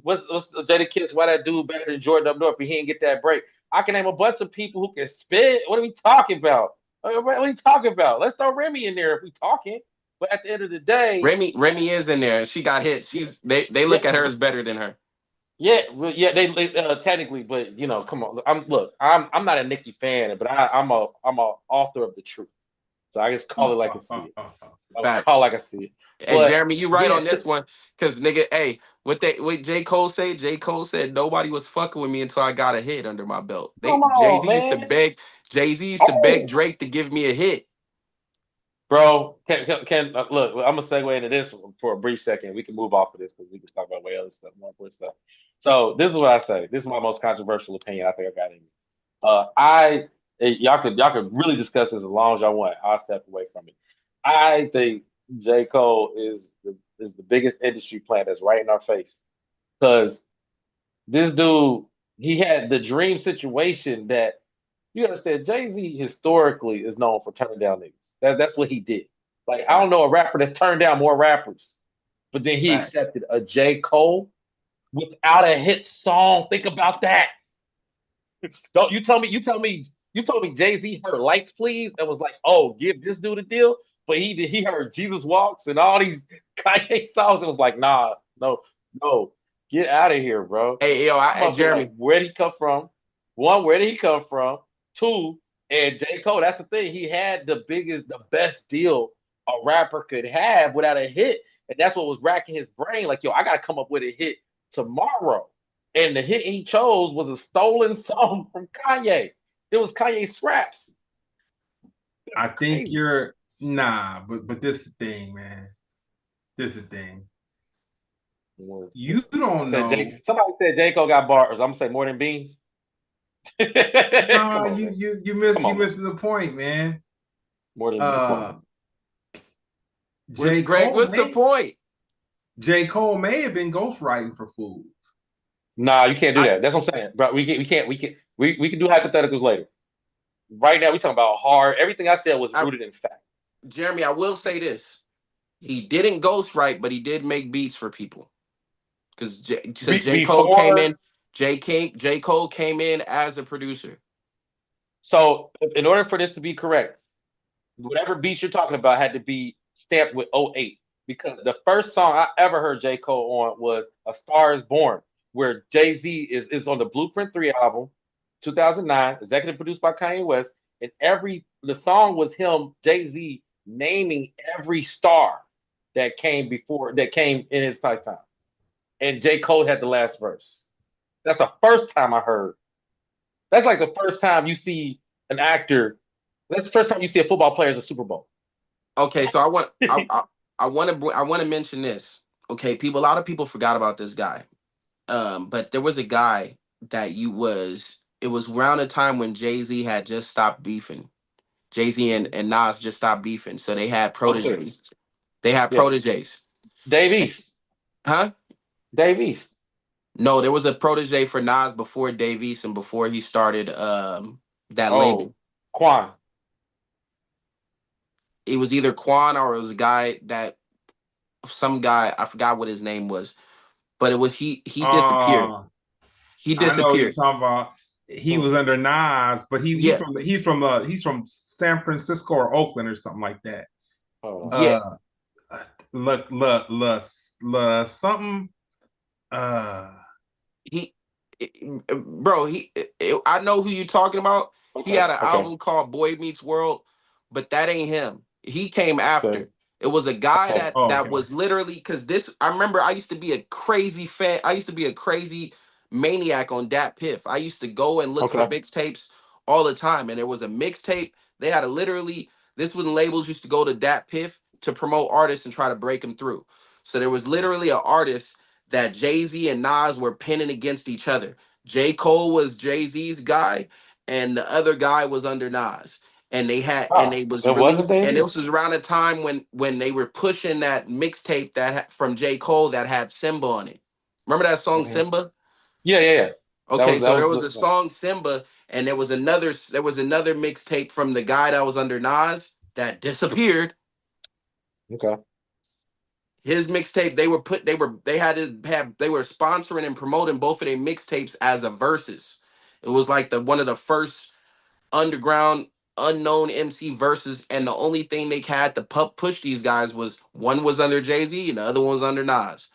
what's Jada Kiss? Why that dude better than Jordan up north? If he didn't get that break, I can name a bunch of people who can spit. What are we talking about? What are we talking about? Let's throw Remy in there if we talking. But at the end of the day, Remy is in there. She got hit. They yeah, look at her as better than her. yeah, well, yeah. They technically, but come on. I'm not a Nicki fan, but I'm a author of the truth. So I just call it like I see it. I call it Facts. like I see it. And But Jeremy, you right yeah, on this one. Cause nigga, hey, what J. Cole say? J. Cole said nobody was fucking with me until I got a hit under my belt. come Jay-Z on, used to man. beg, Jay-Z used to beg Oh, Drake to give me a hit. bro, look? I'm gonna segue into this for a brief second. We can move off of this because we can talk about way other stuff, more important stuff. So this is what I say. This is my most controversial opinion I think I got in me. Y'all could really discuss this as long as y'all want. I'll step away from it. I think J. Cole is the biggest industry plant that's right in our face because this dude he had the dream situation that you understand. Jay Z historically is known for turning down niggas. That's what he did. Like I don't Facts. know a rapper that's turned down more rappers, but then he Facts. accepted a J. Cole without a hit song. Think about that. Don't you told me Jay Z heard Lights Please and was like, oh, give this dude a deal, but he heard Jesus Walks and all these Kanye songs and was like, nah, no, no, get out of here, bro. Hey, yo, I'm up here like, Jeremy. where did he come from? One, where did he come from? Two, and J. Cole, that's the thing. He had the best deal a rapper could have without a hit. And that's what was racking his brain. Like, yo, I gotta come up with a hit tomorrow. And the hit he chose was a stolen song from Kanye. It was Kanye Scraps. It's I think crazy. you're nah, but this is the thing, man. This is the thing. You don't know. Somebody said J. Cole got bars. I'm gonna say more than beans. Nah, Come on, you man. you you miss Come you on, man. missing the point, man. More than beans. Come on, Uh man. J. Greg, Cole what's the may point? J. Cole may have been ghostwriting for Food. Nah, you can't do I that. That's what I'm saying, bro. We can do hypotheticals later. Right now, we talking about hard. Everything I said was I rooted in fact. Jeremy, I will say this. He didn't ghostwrite, but he did make beats for people. Because J. Cole came Before, in, J. Cole came in as a producer. so in order for this to be correct, whatever beats you're talking about had to be stamped with '08 because the first song I ever heard J. Cole on was A Star Is Born, where Jay-Z is on the Blueprint 3 album, 2009, executive produced by Kanye West, and the song was him, Jay-Z, naming every star that came in his lifetime. And J. Cole had the last verse. That's the first time I heard. That's like the first time you see an actor. That's the first time you see a football player as a Super Bowl. Okay, so I want to mention this. Okay, a lot of people forgot about this guy. But there was a guy that it was around the time when Jay-Z had just stopped beefing. Jay-Z and Nas just stopped beefing. So they had Oh, six. proteges. They had Yeah. proteges. Dave East. Huh? Dave East. No, there was a protege for Nas before Dave East and before he started that label. Oh, Quan. It was either Quan or it was a guy some guy, I forgot what his name was, but it was he disappeared. Uh He I know what you're disappeared. talking about. He Hmm. was under Nas, but Yeah, he's from San Francisco or Oakland or something like that. Hold on. yeah. Uh something uh He, bro, I know who you talking about. He Okay. had an Okay. album called Boy Meets World, but that ain't him. He came Okay. after. It was a guy Okay. that okay. was literally because this. I remember I used to be a crazy fan. I used to be a crazy maniac on Dat Piff. I used to go and look for Okay. mixtapes all the time, and there was a mixtape. They had a literally. This when labels used to go to Dat Piff to promote artists and try to break them through. So there was literally an artist that Jay Z and Nas were pinning against each other. J. Cole was Jay Z's guy, and the other guy was under Nas. And Ah, they was it wasn't released, Dave and this East. was around the time when they were pushing that mixtape from J. Cole that had Simba on it. Remember that song Hmm. Simba? Yeah. Yeah. Yeah. That Okay, was that so there was was a the. song Simba, and there was another mixtape from the guy that was under Nas that disappeared. Okay. his mixtape, they were sponsoring and promoting both of their mixtapes as a versus. It was like one of the first underground unknown MC verses, and the only thing they had to push these guys was one was under Jay-Z and the other one was under Nas.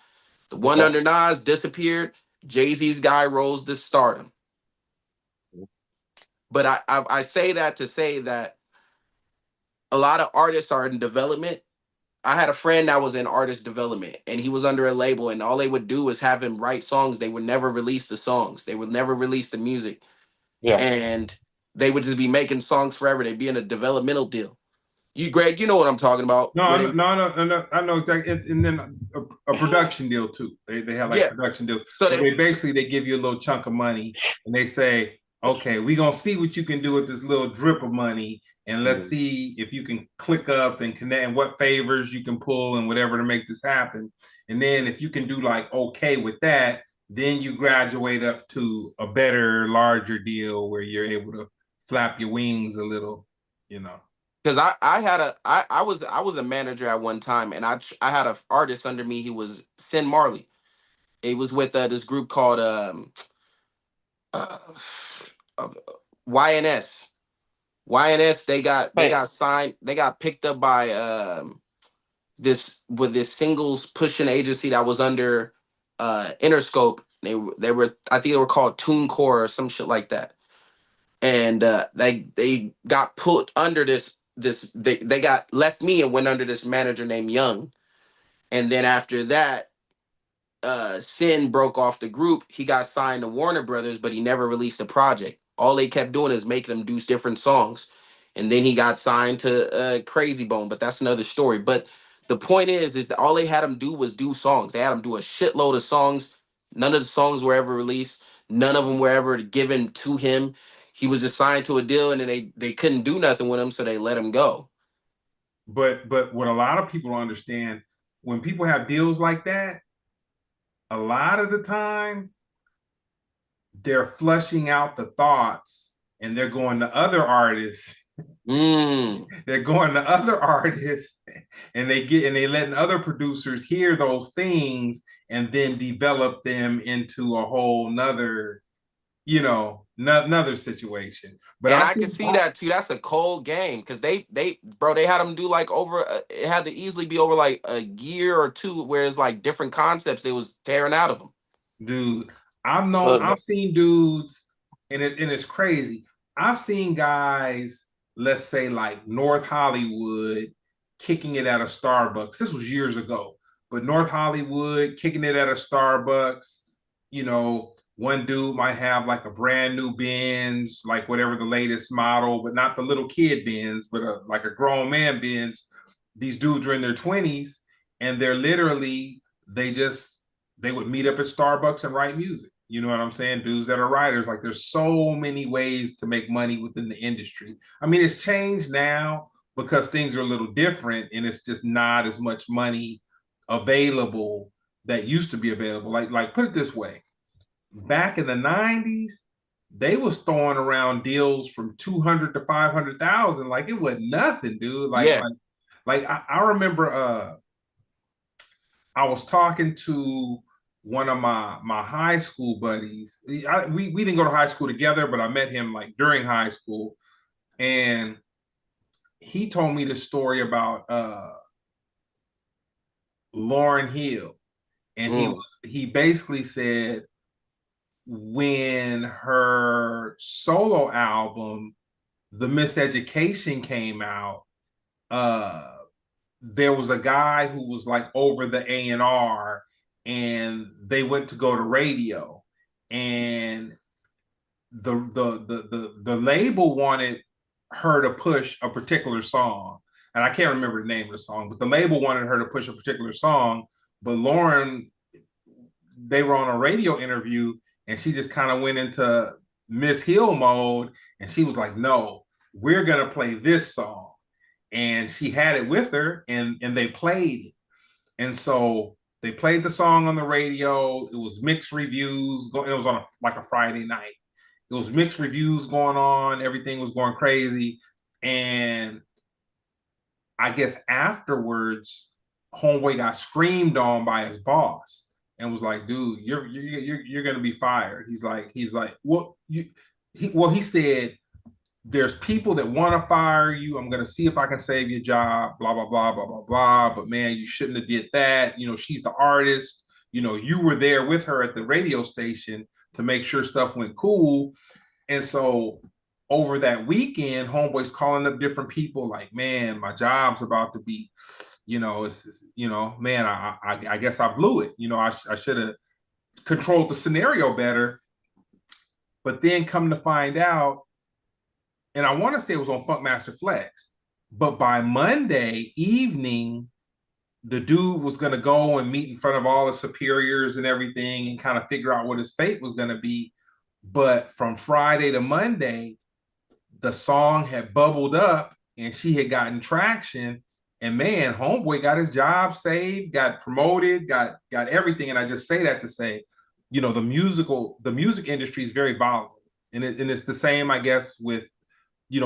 The one Okay. under Nas disappeared. Jay-Z's guy rose to stardom. But I say that to say that a lot of artists are in development. I had a friend that was in artist development, and he was under a label, and all they would do is have him write songs. They would never release the songs. They would never release the music. Yeah. And they would just be making songs forever. They'd be in a developmental deal. You, Greg, you know what I'm talking about. No, I know exactly. And then a production deal too. They have like Yeah. production deals. So So they basically they give you a little chunk of money and they say, okay, we're gonna see what you can do with this little drip of money, and let's see if you can click up and connect and what favors you can pull and whatever to make this happen. And then if you can do like okay with that, then you graduate up to a better, larger deal where you're able to flap your wings a little, you know. because I was a manager at one time, and I had an artist under me. He was Sin Marley. It was with this group called uh, uh, YNS. YNS. They Hey, got signed. They got picked up by this singles pushing agency that was under Interscope. They were, I think they were called TuneCore or some shit like that. And they got put under they got left me and went under this manager named Young. And then after that, Sin broke off the group. He got signed to Warner Brothers, but he never released a project. All they kept doing is making him do different songs. And then he got signed to Crazy Bone, but that's another story. But the point is that all they had him do was do songs. They had him do a shitload of songs. None of the songs were ever released. None of them were ever given to him. He was just signed to a deal, and then they couldn't do nothing with him, so they let him go. But what a lot of people don't understand, when people have deals like that, a lot of the time they're flushing out the thoughts and they're going to other artists. They're going to other artists and they letting other producers hear those things and then develop them into a whole nother, you know, another situation. But And I I can think see that too. That's a cold game because they had them do like over. It had to easily be over like a year or two, where it's like different concepts they was tearing out of them. dude, look, I've seen dudes, and it's crazy. I've seen guys, let's say like North Hollywood, kicking it at a Starbucks. This was years ago, but North Hollywood kicking it at a Starbucks. You know, one dude might have like a brand new Benz, like whatever the latest model, but not the little kid Benz, but like a grown man Benz. These dudes are in their 20s, and they're literally they would meet up at Starbucks and write music. You know what I'm saying? Dudes that are writers. Like there's so many ways to make money within the industry. I mean, it's changed now because things are a little different and it's just not as much money available that used to be available. Like put it this way. Back in the 90s, they was throwing around deals from 200 to 500,000 like it was nothing, dude. Yeah. I remember I was talking to one of my high school buddies. We didn't go to high school together, but I met him like during high school, and he told me the story about Lauryn Hill, and he basically said when her solo album, The Miseducation, came out, uh, there was a guy who was like over the A&R, and they went to go to radio, and the label wanted her to push a particular song, and I can't remember the name of the song, but the label wanted her to push a particular song. But Lauren, they were on a radio interview, and she just kind of went into Miss Hill mode, and she was like, "No, we're gonna play this song." And she had it with her, and they played it. And so they played the song on the radio. It was mixed reviews. It was on like a Friday night. It was mixed reviews going on. Everything was going crazy. And I guess afterwards, Homeboy got screamed on by his boss and was like, "Dude, you're gonna be fired." He's like, well, he said, "There's people that want to fire you. I'm gonna see if I can save your job. Blah blah blah blah blah blah. But man, you shouldn't have did that. You know, she's the artist. You know, you were there with her at the radio station to make sure stuff went cool." And so over that weekend, homeboy's calling up different people like, "Man, my job's about to be, man, I guess I blew it. I should have controlled the scenario better." But then come to find out, and I want to say it was on Funkmaster Flex, but by Monday evening, the dude was going to go and meet in front of all the superiors and everything and kind of figure out what his fate was going to be. But from Friday to Monday, the song had bubbled up and she had gotten traction. And man, homeboy got his job saved, got promoted, got everything. And I just say that to say, the music industry is very volatile. And it's the same, I guess, with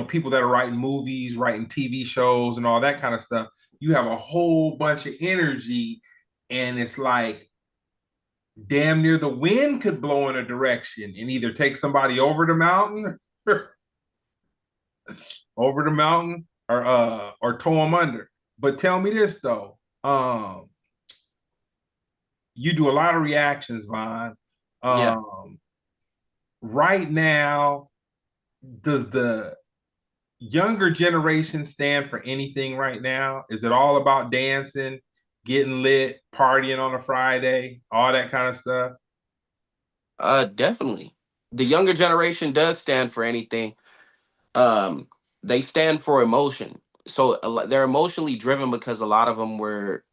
people that are writing movies, writing TV shows, and all that kind of stuff. You have a whole bunch of energy, and it's like damn near the wind could blow in a direction and either take somebody over the mountain or tow them under. But tell me this though, you do a lot of reactions, Vaughn. Yeah. Right now, does the younger generation stand for anything right now? Is it all about dancing, getting lit, partying on a Friday, all that kind of stuff? Definitely. The younger generation does stand for anything. Um, they stand for emotion. So they're emotionally driven because a lot of them were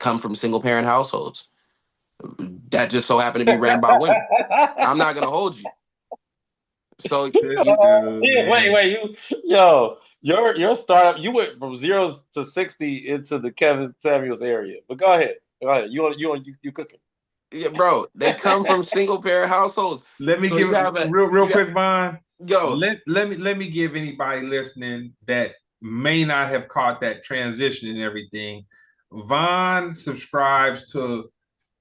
come from single parent households that just so happen to be ran by women. I'm not gonna hold you. So This you, dude, man. Wait, your startup, you went from 0 to 60 into the Kevin Samuels area. But go ahead. Go ahead. You cooking. yeah, bro, they come from single parent households. Let me So give you have a real you got quick, Vaughn. yo, Let me give anybody listening that may not have caught that transition and everything. Vaughn subscribes to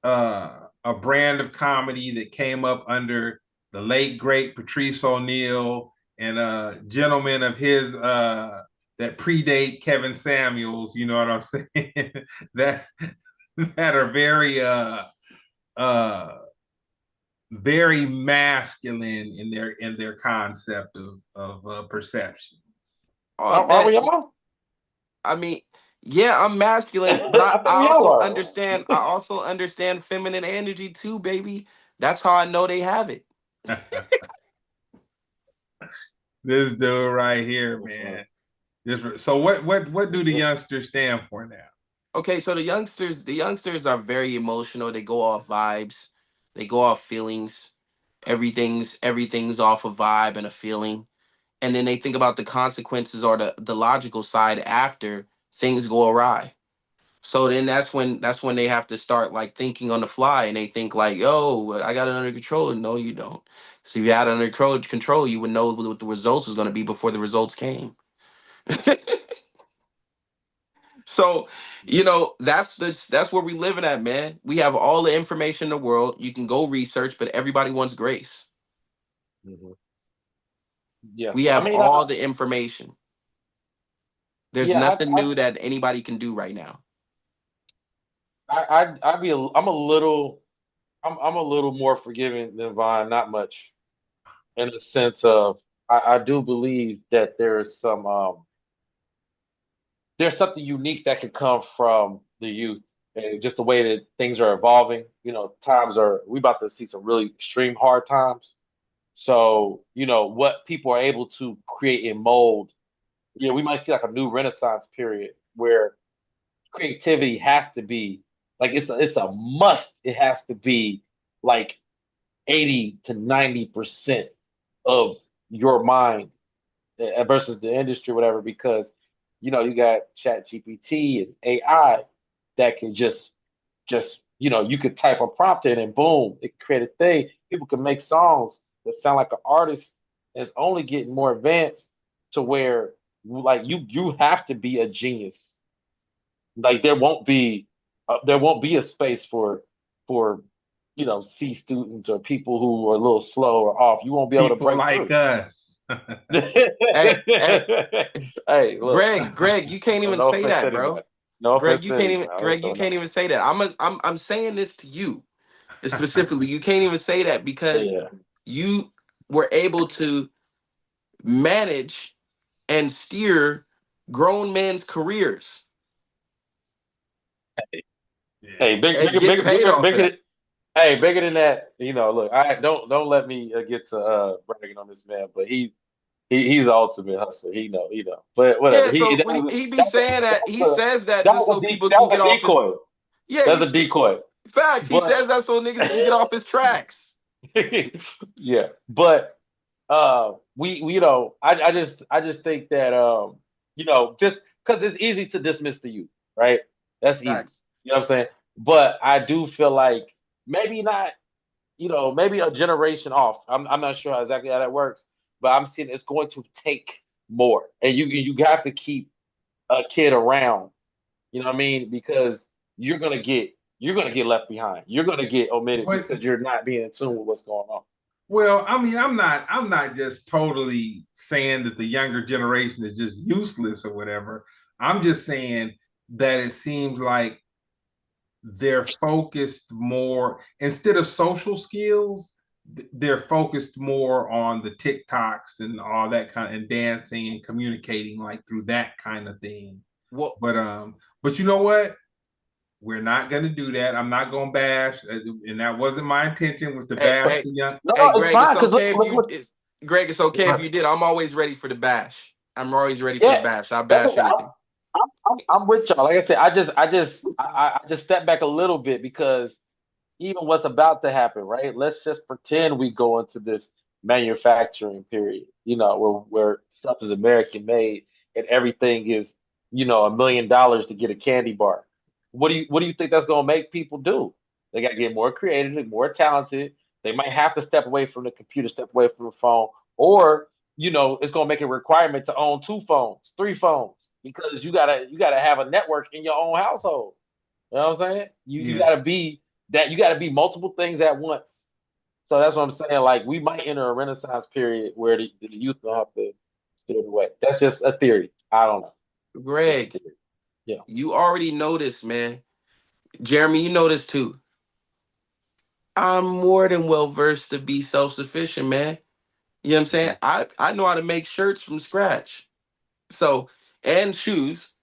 a brand of comedy that came up under the late great Patrice O'Neill and gentlemen of his that predate Kevin Samuels. You know what I'm saying? that that are uh very masculine in their concept of perception. oh Are man, we all? I mean, yeah, I'm masculine, but I I think we all also are. understand. I also understand feminine energy too, baby. That's how I know they have it. This dude right here, man. So what do the youngsters stand for now? Okay, so the youngsters are very emotional. They go off vibes. They go off feelings. Everything's off a vibe and a feeling. And then they think about the consequences or the logical side after things go awry. So then that's when they have to start like thinking on the fly, and they think like, "Yo, I got it under control." No, you don't. So if you had it under control, you would know what the results was going to be before the results came. So, that's where we living at, man. We have all the information in the world. You can go research, but everybody wants grace. Mhm. We Yes, I have mean, all the information. There's yeah, nothing new that anybody can do right now. I'm I'm a little more forgiving than Vine, not much, in the sense of I do believe that there's something unique that can come from the youth and just the way that things are evolving. We about to see some really extreme hard times. So, what people are able to create and mold, we might see like a new renaissance period where creativity has to be like it's a must. It has to be like 80 to 90% of your mind versus the industry, whatever, because you got Chat GPT and AI that can just you could type a prompt in and boom, it create a thing. People can make songs that sound like an artist. And it's only getting more advanced to where like you have to be a genius Like there won't be a space for C students or people who are a little slow or off. You won't be able to People break like through. us. Hey, Hey, look, Greg, you can't even no say offense to that, bro. anybody. No offense to anybody. I just Greg, you don't know. can't even say that. I'm saying this to you specifically. You can't even say that because Yeah. you were able to manage and steer grown men's careers Hey, Yeah. and get paid off of that. hey, bigger than that. Look, I don't let me get to bragging on this man, but he's the ultimate hustler. He know. But whatever. Yeah, so when he be saying that, he says that just so people That can get was a off his. decoy. Yeah, That's a decoy. facts. He But says that so niggas can get off his tracks. yeah, but we I just think that just because it's easy to dismiss the youth, right? That's easy. Facts. You know what I'm saying? But I do feel like maybe not, maybe a generation off. I'm not sure exactly how that works, but I'm seeing it's going to take more, and you have to keep a kid around. You know what I mean? Because you're gonna get left behind. You're gonna get omitted But because you're not being in tune with what's going on. well, I mean, I'm not just totally saying that the younger generation is just useless or whatever. I'm just saying that it seems like they're focused more instead of social skills, they're focused more on the TikToks and all that kind of and dancing and communicating like through that kind of thing. Well, But you know what? We're not going to do that. I'm not going to bash, and that wasn't my intention. Was to hey, bash hey, the young. No, hey, it's Greg, it's fine because okay if look you. what. Greg, it's okay if you did. I'm always ready for the bash. I'm always ready for the Yeah, bash. I'll that's bash okay. anything. I'm with y'all. Like I said, I just step back a little bit because even what's about to happen, right? Let's just pretend we go into this manufacturing period, where stuff is American made and everything is, $1 million to get a candy bar. What do you think that's gonna make people do? They gotta get more creative, more talented. They might have to step away from the computer, step away from the phone, or it's gonna make a requirement to own two phones, three phones, because you gotta have a network in your own household. You know what I'm saying? You Yeah. gotta be that you gotta be multiple things at once. So that's what I'm saying. Like we might enter a renaissance period where the youth will have to steer the way. That's just a theory. I don't know. Just a Greg, theory. Yeah. you already know this, man. Jeremy, you know this too. I'm more than well versed to be self sufficient, man. You know what I'm saying? I know how to make shirts from scratch. So and shoes.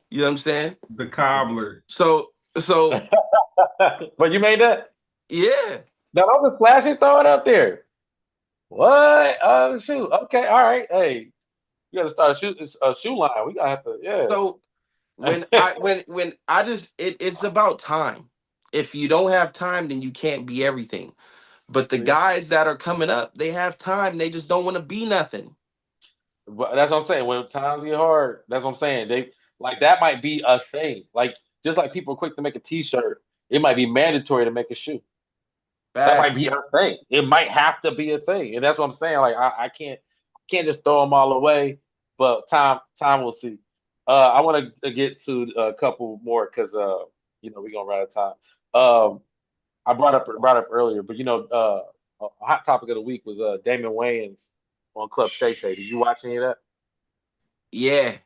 You know what I'm saying? The cobbler. So But you made that? yeah. No, don't just flash it, throw it up there. What? Shoot. Okay, all right. Hey, you gotta start a shoe line. We gotta have to, So yeah. when I just it's about time. If you don't have time, then you can't be everything. But the See? guys that are coming up, they have time. They just don't want to be nothing. But that's what I'm saying. When times get hard, that's what I'm saying. They like that might be a thing. Like just like people are quick to make a T-shirt, it might be mandatory to make a shoe. That might be Facts. a thing. It might have to be a thing, and that's what I'm saying. Like I can't just throw them all away. But time will see. I want to get to a couple more because we're gonna run out of time. I brought up earlier, but a hot topic of the week was Damon Wayans on Club Shay Shay. Did you watch any of that? Yeah.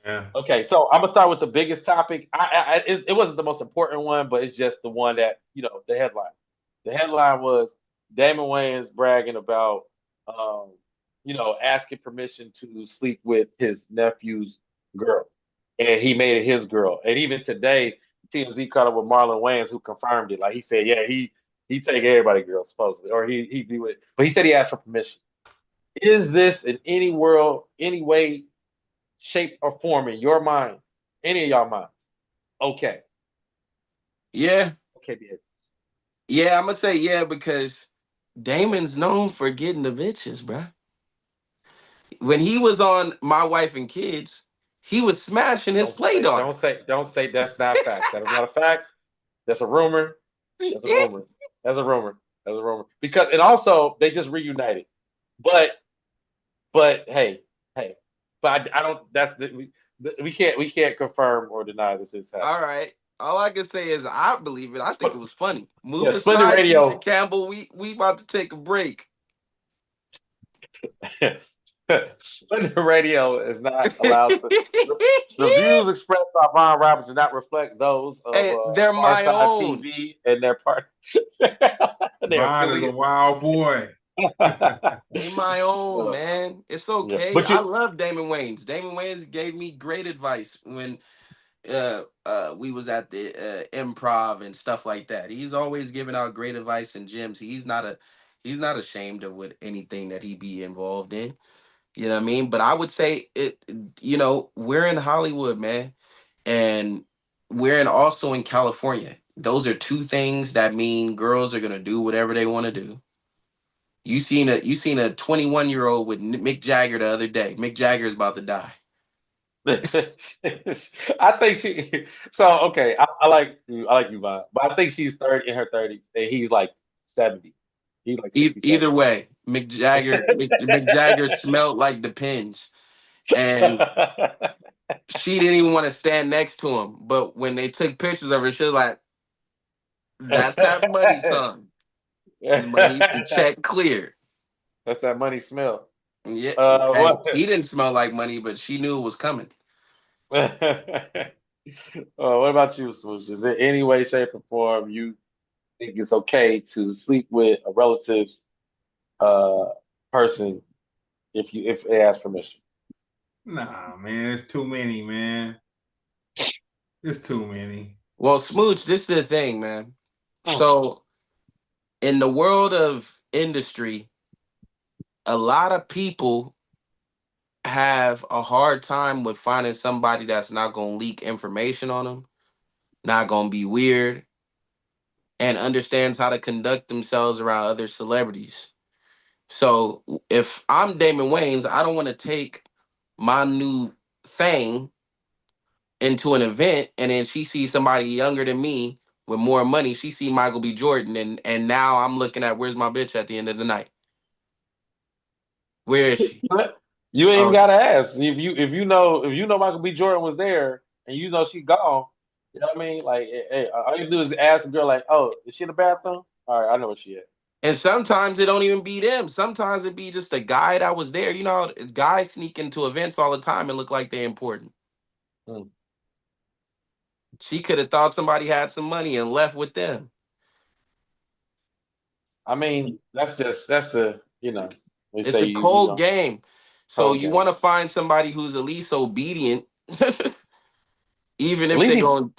Yeah. Okay, so I'm gonna start with the biggest topic. It wasn't the most important one, but it's just the one that the headline. The headline was Damon Wayans bragging about, um, asking permission to sleep with his nephew's girl, and he made it his girl. And even today, TMZ caught up with Marlon Wayans, who confirmed it. Like he said, yeah, he take everybody girl supposedly, or he be with, but he said he asked for permission. Is this in any world, any way, shape, or form in your mind, any of y'all minds? Okay, Yeah. okay, BA. Yeah, I'm gonna say yeah because Damon's known for getting the bitches, bruh. When he was on My Wife and Kids, he was smashing his Don't play say, daughter. don't say that's not fact. That is not a fact. That's a rumor. That's a rumor. That's a rumor. That's a rumor. Because and also they just reunited. But hey, hey. But I don't. we can't confirm or deny that this happened. All right. All I can say is I believe it. I think it was funny. Move Yeah, Splendid aside, Tisha Radio. Campbell. We about to take a break. Splendid Radio is not allowed to. The views expressed by Von Roberts do not reflect those of Hey, they're my Farside own. TV and their part. Their Vaughn is a affiliate. wild boy. They my own, Uh, man. It's yeah, okay. but I you. love Damon Wayans. Damon Wayans gave me great advice when we was at the improv and stuff like that. He's always giving out great advice and gems. He's not ashamed of what anything that he be involved in. You know what I mean? But I would say it, we're in Hollywood, man, and also in California. Those are two things that mean girls are gonna do whatever they want to do. You seen a 21-year-old with Mick Jagger the other day. Mick Jagger is about to die. I think she. So okay, I like you, Von, but I think she's 30 in her 30s, and he's like 70. He's like 67. Either way, Mick Jagger smelled like the pins, and she didn't even want to stand next to him. But when they took pictures of her, she was like, "That's that money time. The money, the check clear." That's that money smell. Yeah, hey, What? he didn't smell like money, but she knew it was coming. What about you, Swoosh? Is there any way, shape, or form you think it's okay to sleep with a relative's uh person if they ask permission? Nah, man, it's too many, man. It's too many. Well, Smooch, this is the thing, man. So in the world of industry, a lot of people have a hard time with finding somebody that's not going to leak information on them, not going to be weird, and understands how to conduct themselves around other celebrities. So if I'm Damon Wayans, I don't want to take my new thing into an event and then she sees somebody younger than me with more money. She see Michael B. Jordan and now I'm looking at where's my bitch at the end of the night. Where is she? But you ain't even Oh, gotta ask. If you know Michael B. Jordan was there and you know she gone, you know what I mean? Like, hey, all you do is ask a girl like, "Oh, is she in the bathroom?" All right, I know where she at. and sometimes it don't even be them. Sometimes it be just a guy that was there. You know, guys sneak into events all the time and look like they're important. Hmm. She could have thought somebody had some money and left with them. I mean, that's we It's say a you cold know, game. So cold you game. want to find somebody who's at least obedient, even At if least they he, going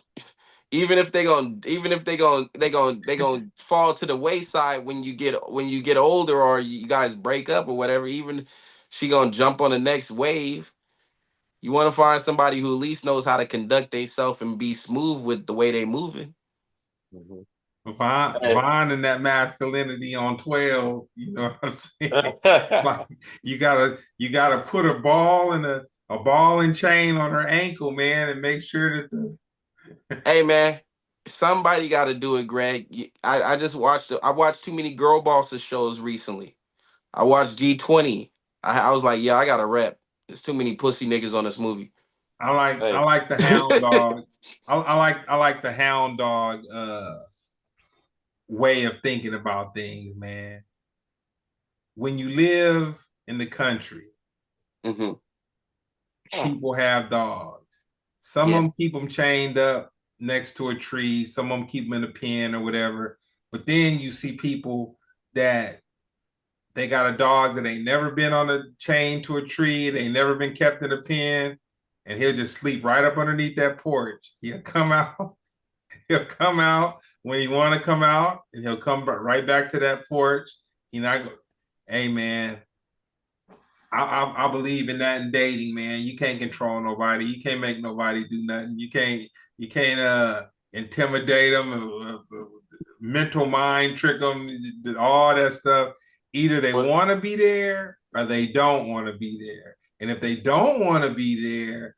even if they going to fall to the wayside when you get older or you guys break up or whatever. Even she going to jump on the next wave. You want to find somebody who at least knows how to conduct themselves and be smooth with the way they moving. Mhm. Vaughn and that masculinity on 12, you know what I'm saying? Hey. Like you gotta put a ball and chain on her ankle, man, and make sure that the Hey man, somebody got to do it, Greg. I just I watched too many girl bosses shows recently. I watched G20. I was like, yeah, I got to rep. There's too many pussy niggas on this movie. I like the hound dog. I like the hound dog way of thinking about things, man. When you live in the country, Hmm. people have dogs. Some of Yeah. them keep them chained up next to a tree. Some of them keep them in a pen or whatever. But then you see people that they got a dog that ain't never been on a chain to a tree. They ain't never been kept in a pen, and he'll just sleep right up underneath that porch. He'll come out. He'll come out when he want to come out, and he'll come right back to that porch. He not go. Hey man, I believe in that in dating, man. You can't control nobody. You can't make nobody do nothing. You can't intimidate them, mental mind trick them, all that stuff. Either they What? want to be there or they don't want to be there. And if they don't want to be there,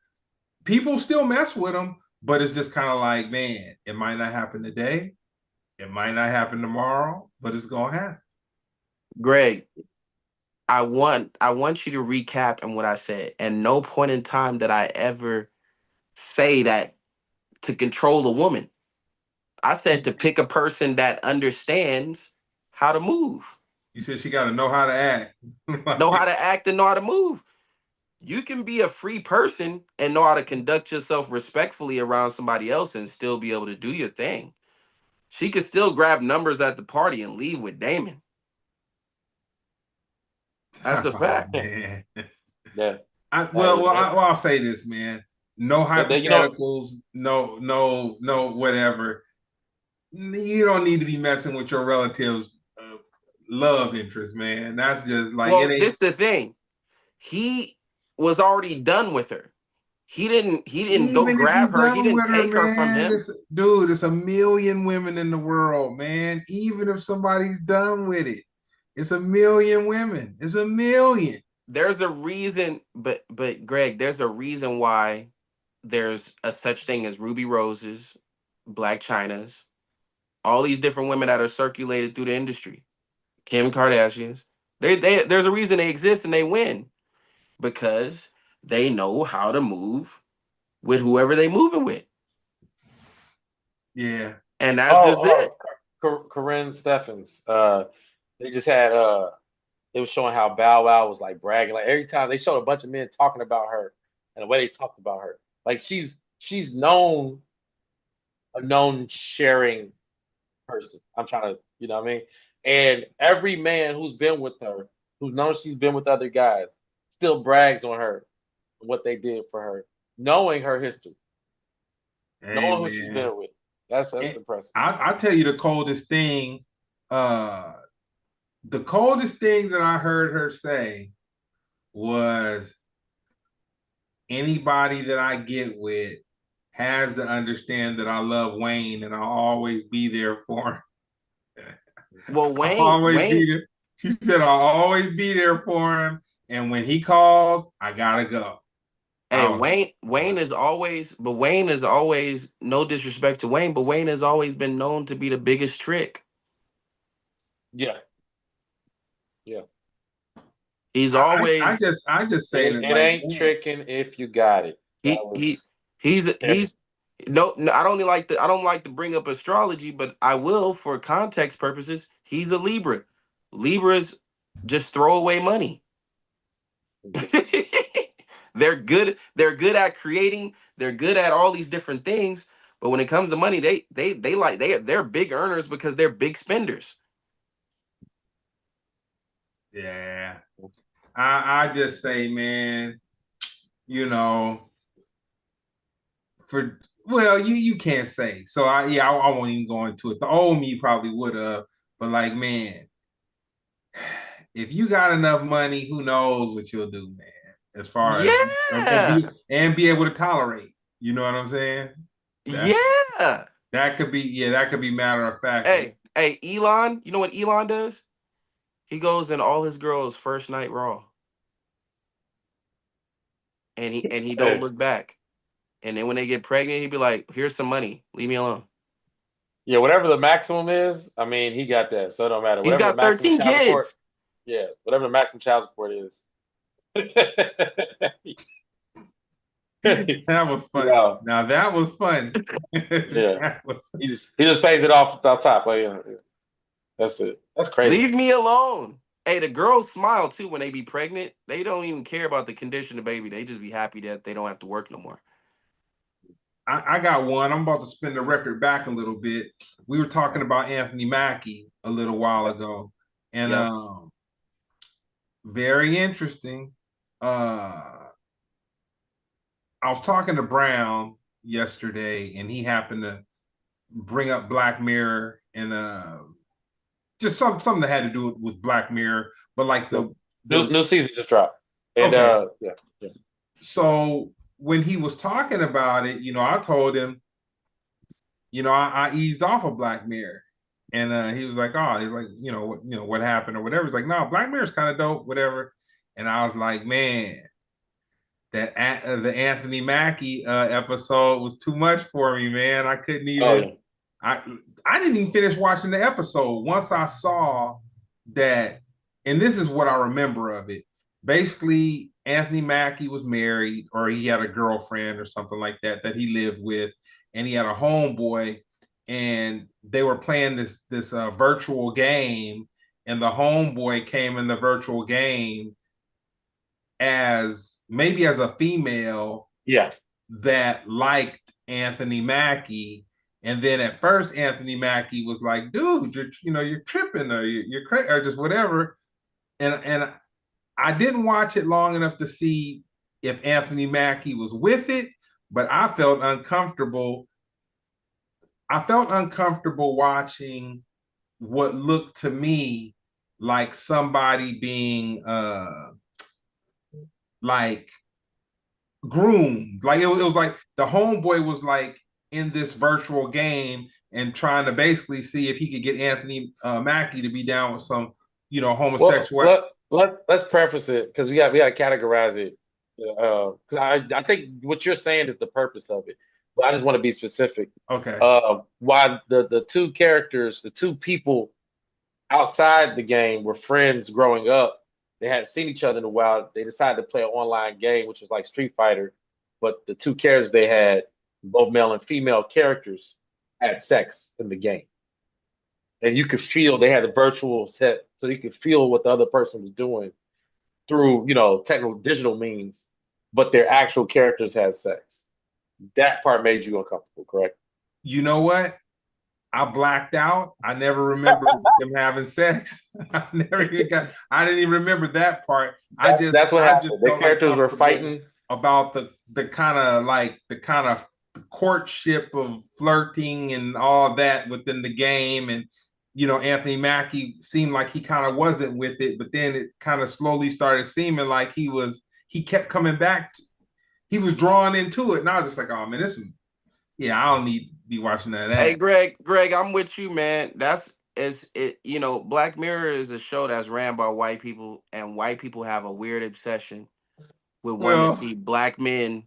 people still mess with them, but it's just kind of like, man, it might not happen today. It might not happen tomorrow, but it's gonna happen. Greg, I want you to recap on what I said. And no point in time that I ever say that to control a woman. I said to pick a person that understands how to move, You said she got to know how to act. know how to act, and know how to move. You can be a free person and know how to conduct yourself respectfully around somebody else and still be able to do your thing. She could still grab numbers at the party and leave with Damon. That's a Oh fact. man. Yeah. I'll say this, man. No You know, hypotheticals, no, whatever. You don't need to be messing with your relatives' love interest, man. That's just like it Well, ain't. this is the thing. He was already done with her. He didn't go Even if grab you her. He done didn't with her, take her from man, him. dude, it's a million women in the world, man. Even if somebody's done with it, it's a million women. It's a million. There's a reason, but Greg, there's a reason why there's a such thing as Ruby Roses, Black Chinas, all these different women that are circulated through the industry. Kim Kardashians. There's a reason they exist and they win because they know how to move with whoever they moving with. Yeah. And that's just it. Corinne Steffens. They just had it was showing how Bow Wow was like bragging. Like every time they showed a bunch of men talking about her and the way they talked about her. Like she's a known sharing person. I'm trying to, you know what I mean? And every man who's been with her, who's known she's been with other guys, still brags on her and what they did for her, knowing her history, Hey, knowing who she's man. been with. That's And impressive. I'll tell you the coldest thing. Uh, the coldest thing that I heard her say was anybody that I get with has to understand that I love Wayne and I'll always be there for him. Well, I'll Wayne, always Wayne, be there. She said I'll always be there for him. And when he calls, I gotta go. hey, I was Wayne is always, but Wayne is always, no disrespect to Wayne, but Wayne has always been known to be the biggest trick. Yeah, yeah. He's I always just say that It like ain't man, tricking if you got it. That he he was heavy. he's no, I don't like to bring up astrology, but I will for context purposes. He's a Libra. Libras just throw away money. They're good at creating, they're good at all these different things, but when it comes to money, they're big earners because they're big spenders. yeah. I just say, man, you know, for well, you can't say. So I won't even go into it. The old me probably would have, but like, man, if you got enough money, who knows what you'll do, man. As far as Yeah. and be able to tolerate. You know what I'm saying? That Yeah. that could be that could be matter of fact. Hey, Elon, you know what Elon does? He goes in all his girls' first night raw, and he don't Hey, look back. And then when they get pregnant, he'd be like, "Here's some money. Leave me alone." yeah, whatever the maximum is, I mean, he got that, so it don't matter. He's Whatever the got maximum 13 child support, kids. yeah, whatever the maximum child support is. That was funny. Yeah, Now that was funny. yeah. That was He just pays it off off top. Like, yeah, that's it. That's crazy. Leave me alone. Hey, the girls smile too when they be pregnant. They don't even care about the condition of the baby. They just be happy that they don't have to work no more. I got one. I'm about to spin the record back a little bit. We were talking about Anthony Mackie a little while Yep. ago, and Yep. very interesting. I was talking to Brown yesterday, and he happened to bring up Black Mirror and just something that had to do with Black Mirror, but like Yeah. the New season just dropped, and okay. yeah, yeah. So when he was talking about it, I told him, I eased off of Black Mirror, and he was like, "Oh, he's like, what happened or whatever." He's like, "No, Black Mirror's kind of dope, whatever." And I was like, "Man, the Anthony Mackie episode was too much for me, man. I couldn't Oh even. yeah. I I didn't even finish watching the episode once I saw that, and this is what I remember of it. Basically, Anthony Mackie was married, or he had a girlfriend or something like that he lived with, and he had a homeboy, and they were playing this virtual game, and the homeboy came in the virtual game as maybe as a female Yeah. that liked Anthony Mackie. And then at first, Anthony Mackie was like, "Dude, you're tripping, or you're crazy, or just whatever." And I didn't watch it long enough to see if Anthony Mackie was with it, but I felt uncomfortable. I felt uncomfortable watching what looked to me like somebody being like groomed. Like it was like the homeboy was like in this virtual game and trying to basically see if he could get Anthony Mackie to be down with some, Well, homosexual. let's preface it because we got to categorize it. Because I think what you're saying is the purpose of it, but I just want to be specific. Okay. Why the two characters, the two people outside the game were friends growing up. They hadn't seen each other in a while. They decided to play an online game, which was like Street Fighter. But the two characters they had, both male and female characters, had sex in the game. And you could feel they had a virtual set, so you could feel what the other person was doing through, technical digital means, but their actual characters had sex. That part made you uncomfortable, correct? You know what? I blacked out. I never remember them having sex. I didn't even remember that part. That's what I just happened. The felt characters were uncomfortable fighting. about the kind of courtship of flirting and all that within the game. And Anthony Mackie seemed like he kind of wasn't with it, but then it kind of slowly started seeming like he kept coming back. He was drawn into it. And I was just like, oh man, yeah, I don't need to be watching that. Hey, Greg, I'm with you, man. That's is it. Black Mirror is a show that's ran by white people, and white people have a weird obsession with wanting to Well, see black men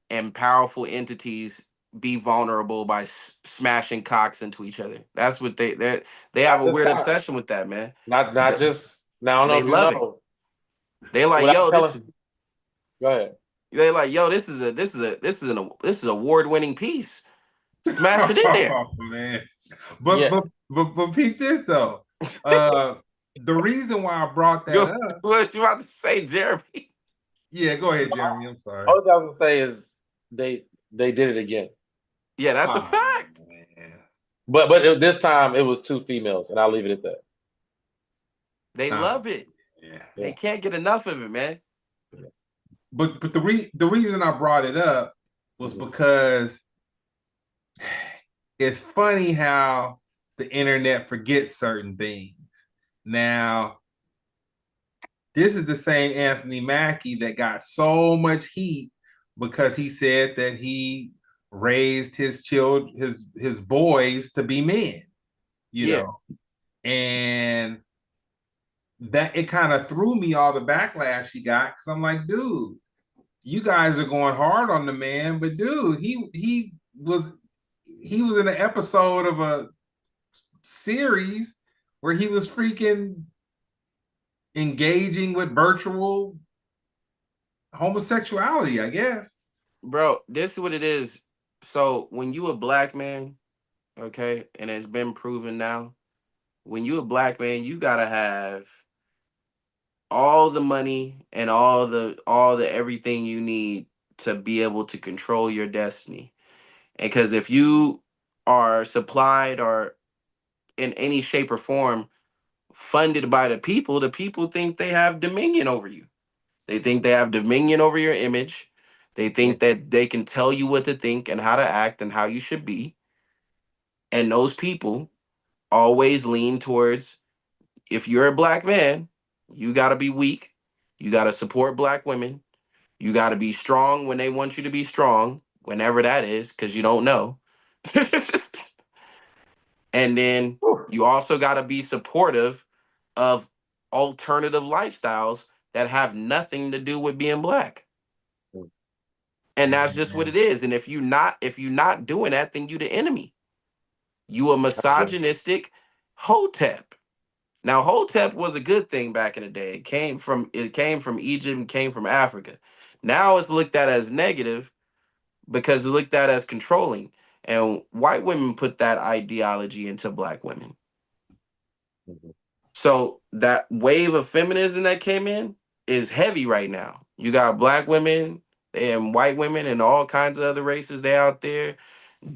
and powerful entities be vulnerable by smashing cocks into each other. That's what they have Not a just weird cock. obsession with that, man. Not They, just now. I don't know they if you love it. know. They like, Without yo, this telling, is. go ahead. They like, yo, this is award winning piece. Smash it in there. oh man. But Yeah. but but but peep this though. Uh the reason why I brought that Go. up. What you about to say, Jeremy? Yeah, go ahead, No, Jeremy. I'm sorry. all I was gonna say is they did it again, Yeah, that's a Oh fact. man. this time it was two females, and I'll leave it at that. They Oh, love it. yeah. They Yeah. can't get enough of it, man. But the reason I brought it up was Mhm. because it's funny how the internet forgets certain things. Now, this is the same Anthony Mackie that got so much heat because he said that he raised his children, his boys to be men, you Yeah, know, and that it kind of threw me all the backlash he got because I'm like, dude, you guys are going hard on the man, but dude, he was in an episode of a series where he was freaking engaging with virtual homosexuality, I guess. bro. This is what it is. So when you a black man, okay, and it's been proven now, when you a black man, you gotta have all the money and all the everything you need to be able to control your destiny. And because if you are supplied or in any shape or form funded by the people think they have dominion over you. They think they have dominion over your image. They think that they can tell you what to think and how to act and how you should be. And those people always lean towards if you're a black man, you got to be weak. You got to support black women. You got to be strong when they want you to be strong, whenever that is, because you don't know. And then Whew. you also got to be supportive of alternative lifestyles that have nothing to do with being black. And that's just what it is. And if you not doing that, then you the enemy. You a That's good. misogynistic hotep. Now, Hotep was a good thing back in the day. It came from Egypt and came from Africa. Now it's looked at as negative because it's looked at as controlling. And white women put that ideology into black women. Mhm. So that wave of feminism that came in is heavy right now. You got black women and white women and all kinds of other races they out there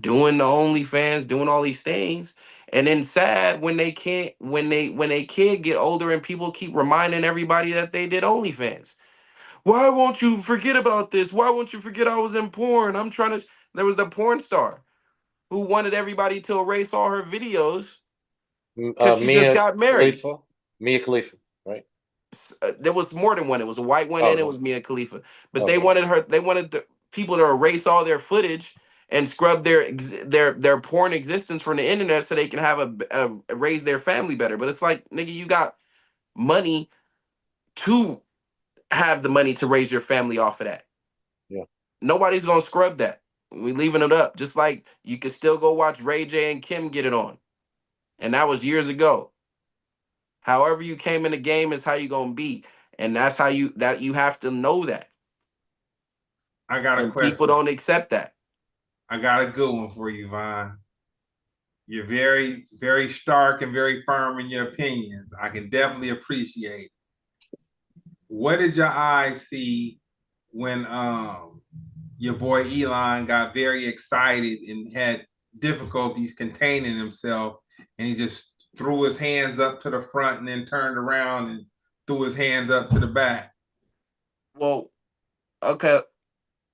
doing the OnlyFans, doing all these things. And then sad when they can't when they kid get older and people keep reminding everybody that they did OnlyFans. Why won't you forget about this? Why won't you forget I was in porn? I'm trying to. There was the porn star who wanted everybody to erase all her videos because she just Mia got married. Khalifa, Mia Khalifa, right? There was more than one. It was a white one Oh, and it no. was Mia Khalifa. But they Okay. wanted her. They wanted the people to erase all their footage and scrub their porn existence from the internet so they can have a raise their family better. But it's like, nigga, you got money to have the money to raise your family off of that. Yeah. Nobody's gonna scrub that. We leaving it up. Just like you could still go watch Ray J and Kim get it on, and that was years ago. However you came in the game is how you gonna be, and that's how you have to know that. I got a And people question. don't accept that. I got a good one for you, Vine. You're very, very stark and very firm in your opinions. I can definitely appreciate. What did your eyes see when your boy Elon got very excited and had difficulties containing himself, and he just threw his hands up to the front and then turned around and threw his hands up to the back? Well, okay.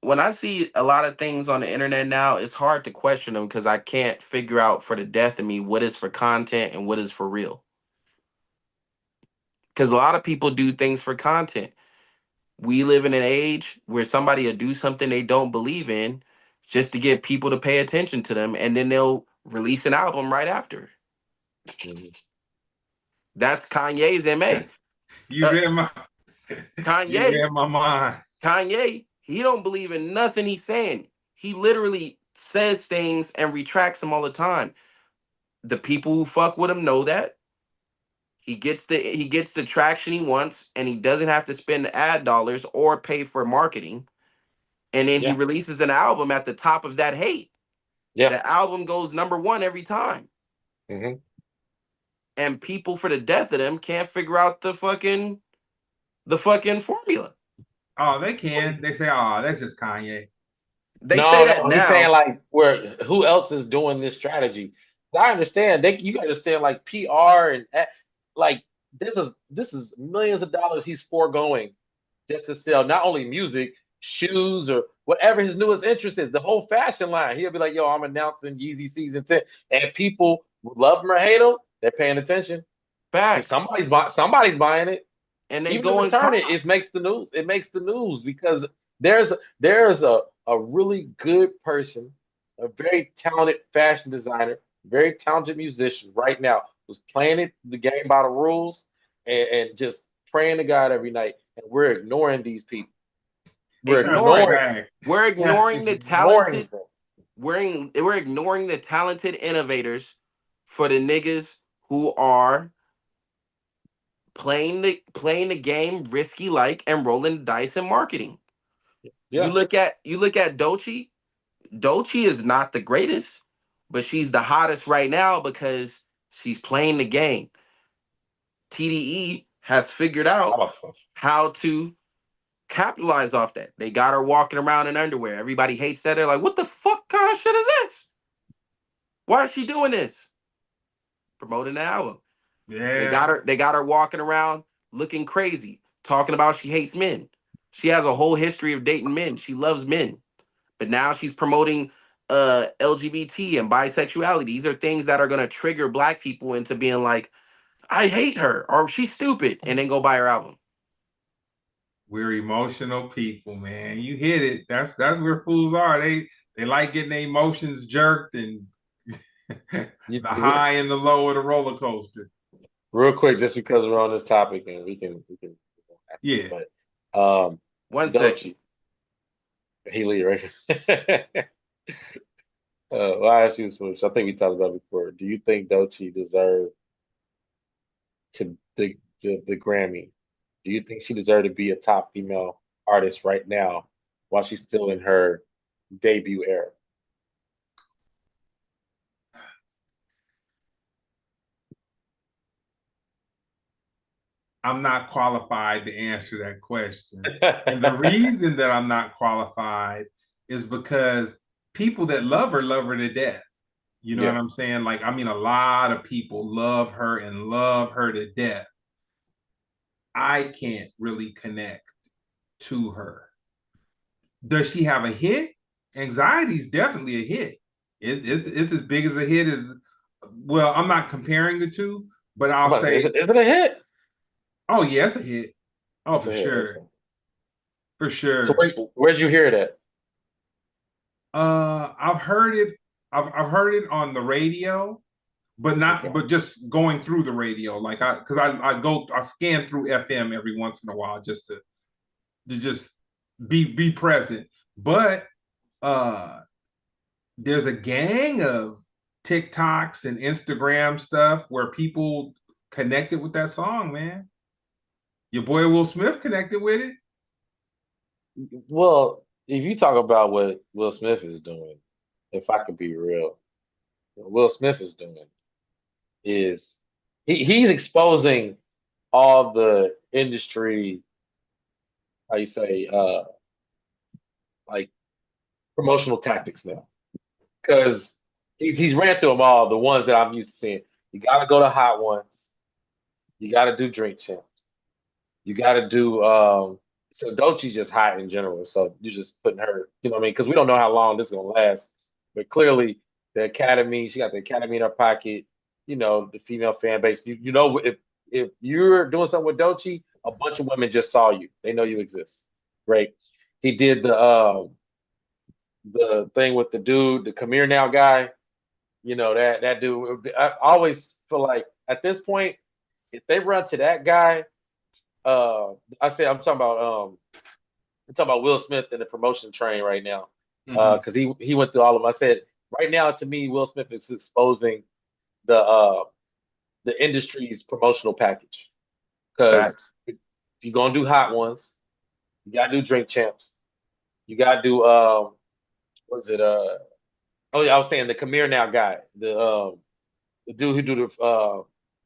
When I see a lot of things on the internet now, it's hard to question them because I can't figure out for the death of me what is for content and what is for real. Because a lot of people do things for content. We live in an age where somebody will do something they don't believe in just to get people to pay attention to them, and then they'll release an album right after. Mhm. That's Kanye's MA. You Uh, read my you Kanye, read my mind. Kanye, he don't believe in nothing he's saying. He literally says things and retracts them all the time. The people who fuck with him know that. He gets the traction he wants, and he doesn't have to spend ad dollars or pay for marketing. And then he Yeah. releases an album at the top of that hate. Yeah. The album goes number one every time. Hmm. And people for the death of them can't figure out the fucking formula. Oh, they can. They say, oh, that's just Kanye. They say No, that no, he's saying now. like where who else is doing this strategy? I understand. You understand like PR and like this is millions of dollars he's foregoing just to sell not only music, shoes, or whatever his newest interest is, the whole fashion line. He'll be like, "Yo, I'm announcing Yeezy season 10," and people love him or hate him, they're paying attention because Facts. somebody's buying it. And they Even to go in return it, cop. it makes the news. It makes the news because there's a really good person, a very talented fashion designer, very talented musician right now who's playing the game by the rules and just praying to God every night. And we're ignoring these people. We're That's a Ignoring. ignoring fact. We're ignoring the ignoring talented. them. We're ignoring the talented innovators for the niggas who are playing the game risky like and rolling the dice in marketing. Yeah. You look at Dochi. Dochi is not the greatest, but she's the hottest right now because she's playing the game. TDE has figured out how to capitalize off that. They got her walking around in underwear. Everybody hates that. They're like, what the fuck kind of shit is this? Why is she doing this? Promoting the album. Yeah. They got her walking around looking crazy, talking about she hates men. She has a whole history of dating men. She loves men. But now she's promoting LGBT and bisexuality. These are things that are gonna trigger black people into being like, I hate her or she's stupid, and then go buy her album. We're emotional people, man. You hit it. That's where fools are. They like getting their emotions jerked and the high and the low of the roller coaster. Real quick, just because we're on this topic and we can Yeah. but 1 second. Dochi, he lead right. Well, I ask you, Smooch. I think we talked about it before. Do you think Dochi deserved to the Grammy, do you think she deserved to be a top female artist right now while she's still in her debut era? I'm not qualified to answer that question. And the reason that I'm not qualified is because people that love her to death. You know Yeah. what I'm saying? Like, I mean, a lot of people love her and love her to death. I can't really connect to her. Does she have a hit? Anxiety is definitely a hit. It's as big as a hit as, well, I'm not comparing the two, but I'll say, Is it a hit? oh, yeah, it's a hit. Oh, It's for a hit. sure. Okay. For So sure. where'd you hear that? I've heard it. I've heard it on the radio, but not. Okay. But just going through the radio, like because I scan through FM every once in a while just to just be present. But uh, there's a gang of TikToks and Instagram stuff where people connected with that song. Man, your boy Will Smith connected with it. Well, if you talk about what Will Smith is doing, if I could be real, what Will Smith is doing is he's exposing all the industry, how you say, like promotional tactics now. Because he's ran through them all, the ones that I'm used to seeing. You gotta go to Hot Ones, you gotta do Drink Champs, you gotta do so Dochi's just hot in general. So you're just putting her, you know what I mean? Because we don't know how long this is gonna last. But clearly the Academy, she got the Academy in her pocket, you know, the female fan base. You know if you're doing something with Dochi, a bunch of women just saw you. They know you exist. Right. He did the thing with the dude, the Come Here Now guy, you know, that dude. I always feel like at this point, if they run to that guy, uh, I say I'm talking about Will Smith and the promotion train right now, Mm-hmm. because he went through all of them. I said right now to me, Will Smith is exposing the uh the industry's promotional package because Facts. if you're gonna do Hot Ones, you gotta do Drink Champs, you gotta do was it oh yeah, I was saying the Come Here Now guy, the dude who do the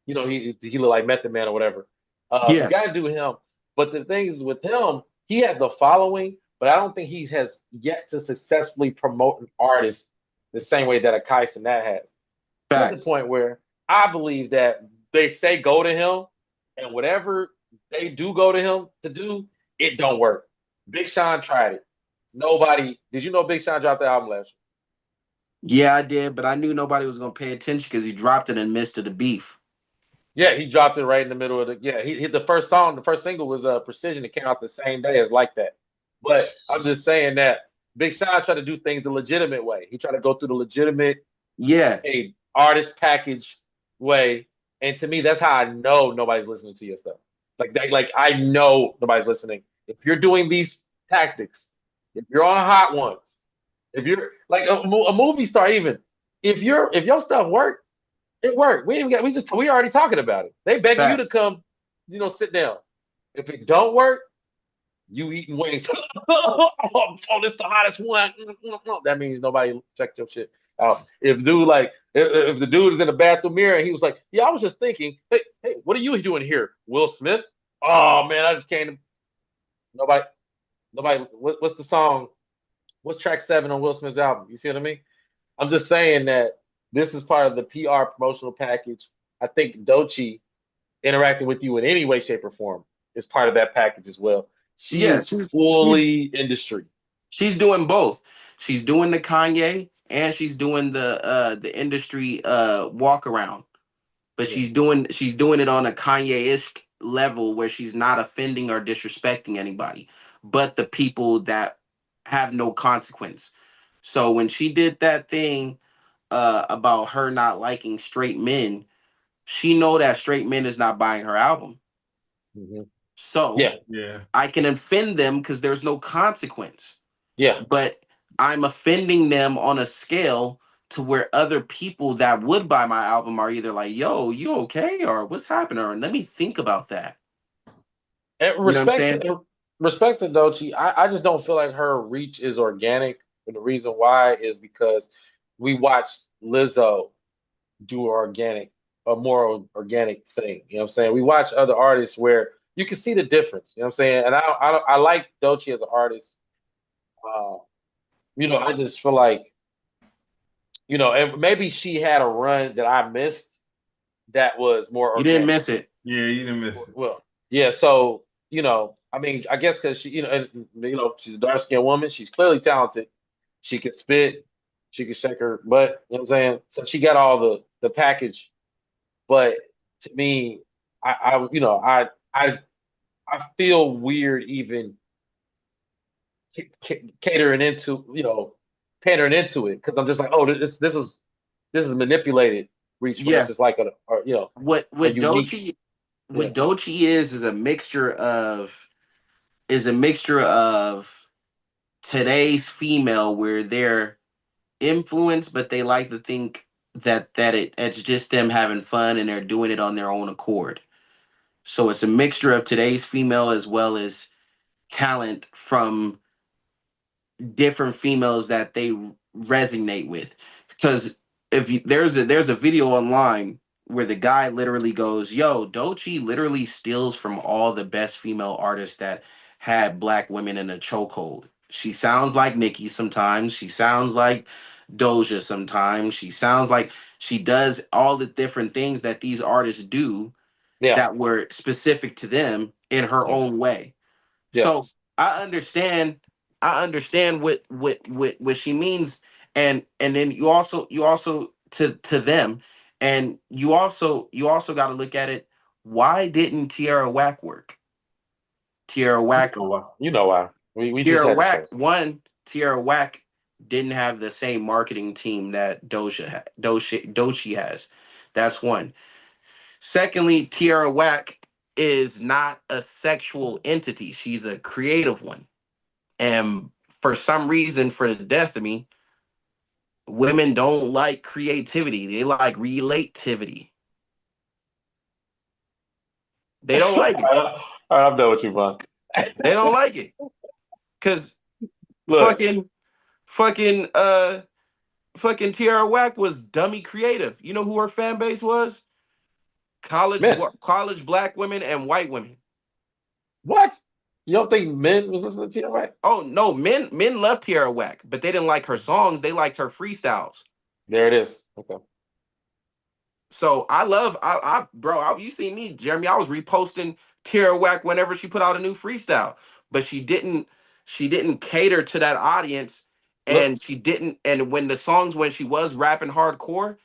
you know, he look like Method Man or whatever. You Yeah. got to do him. But the thing is with him, he has the following, but I don't think he has yet to successfully promote an artist the same way that a Kai Cenat has. To the Facts. point where I believe that they say go to him, and whatever they do go to him to do, it don't work. Big Sean tried it. Nobody. Did you know Big Sean dropped the album last Yeah, I did, but I knew nobody was gonna pay attention because he dropped it in the midst of the beef. Yeah, he dropped it right in the middle of the. Yeah, he hit the first song. The first single was Precision. It came out the same day as Like That. But I'm just saying that Big Sean tried to do things the legitimate way. He tried to go through the legitimate Yeah. a artist package way. And to me, that's how I know nobody's listening to your stuff. Like that, like I know nobody's listening. If you're doing these tactics, if you're on Hot Ones, if you're like a movie star, even if your stuff work, it worked. We didn't get. We already talking about it. They begging you to Facts. come, you know, sit down. If it don't work, you eating wings. Oh, this the hottest one. That means nobody checked your shit out. If the dude is in the bathroom mirror and he was like, yeah, I was just thinking, hey, what are you doing here, Will Smith? Oh man, I just came to nobody. Nobody. What's the song? What's track 7 on Will Smith's album? You see what I mean? I'm just saying that this is part of the PR promotional package. I think Dochi interacting with you in any way, shape, or form is part of that package as well. She Yeah, is fully industry. she's doing both. She's doing the Kanye and she's doing the industry walk around. But Yeah. she's doing it on a Kanye-ish level where she's not offending or disrespecting anybody, but the people that have no consequence. So when she did that thing about her not liking straight men, she know that straight men is not buying her album. Hmm. So Yeah. Yeah. I can offend them because there's no consequence. Yeah. But I'm offending them on a scale to where other people that would buy my album are either like, "Yo, you okay?" or "What's happening?" or "Let me think about that." And You know what I'm saying? respect to Dochi. I just don't feel like her reach is organic. And the reason why is because we watched Lizzo do a more organic thing. You know what I'm saying? We watch other artists where you can see the difference. You know what I'm saying? And I like Dochi as an artist. Uh, I just feel like, and maybe she had a run that I missed that was more You didn't organic. miss it. Yeah, you didn't miss it. Well, yeah. So, I mean, I guess because she, and she's a dark skinned woman. She's clearly talented. She can spit. She can shake her butt. You know what I'm saying? So she got all the package. But to me, I I feel weird even catering into, pandering into it because I'm just like, oh, this is manipulated reach Yeah. versus like What a unique, yeah, Dochi is a mixture of today's female where they're influenced, but they like to think it's just them having fun and they're doing it on their own accord. So it's a mixture of today's female as well as talent from different females that they resonate with. Because there's a video online where the guy literally goes, "Yo, Doechii literally steals from all the best female artists that had black women in a chokehold. She sounds like Nicki sometimes. She sounds like Doja sometimes. She sounds like she does all the different things that these artists do yeah, that were specific to them in her yeah, own way." yeah. So I understand what she means, and then you also to them, and you also got to look at it. Why didn't Tierra Whack work? Tierra Whack Oh, wow. You know why? We just Tierra had Whack discussed. one Tierra Whack didn't have the same marketing team that Doechii has. That's one. Secondly, Tierra Whack is not a sexual entity. She's a creative one. And for some reason, for the death of me, women don't like creativity. They like relativity. They don't like it. All right, I'm done with you, Von. They don't like it. Cause Look, fucking fucking uh fucking Tierra Whack was dummy creative. You know who her fan base was? men, College black women and white women. what? You don't think men was listening to you, right? Oh no, men loved Tierra Whack, but they didn't like her songs. They liked her freestyles. There it is. Okay. So you see me, Jeremy. I was reposting Tierra Whack whenever she put out a new freestyle, but she didn't cater to that audience, Look, and she didn't. And when she was rapping hardcore,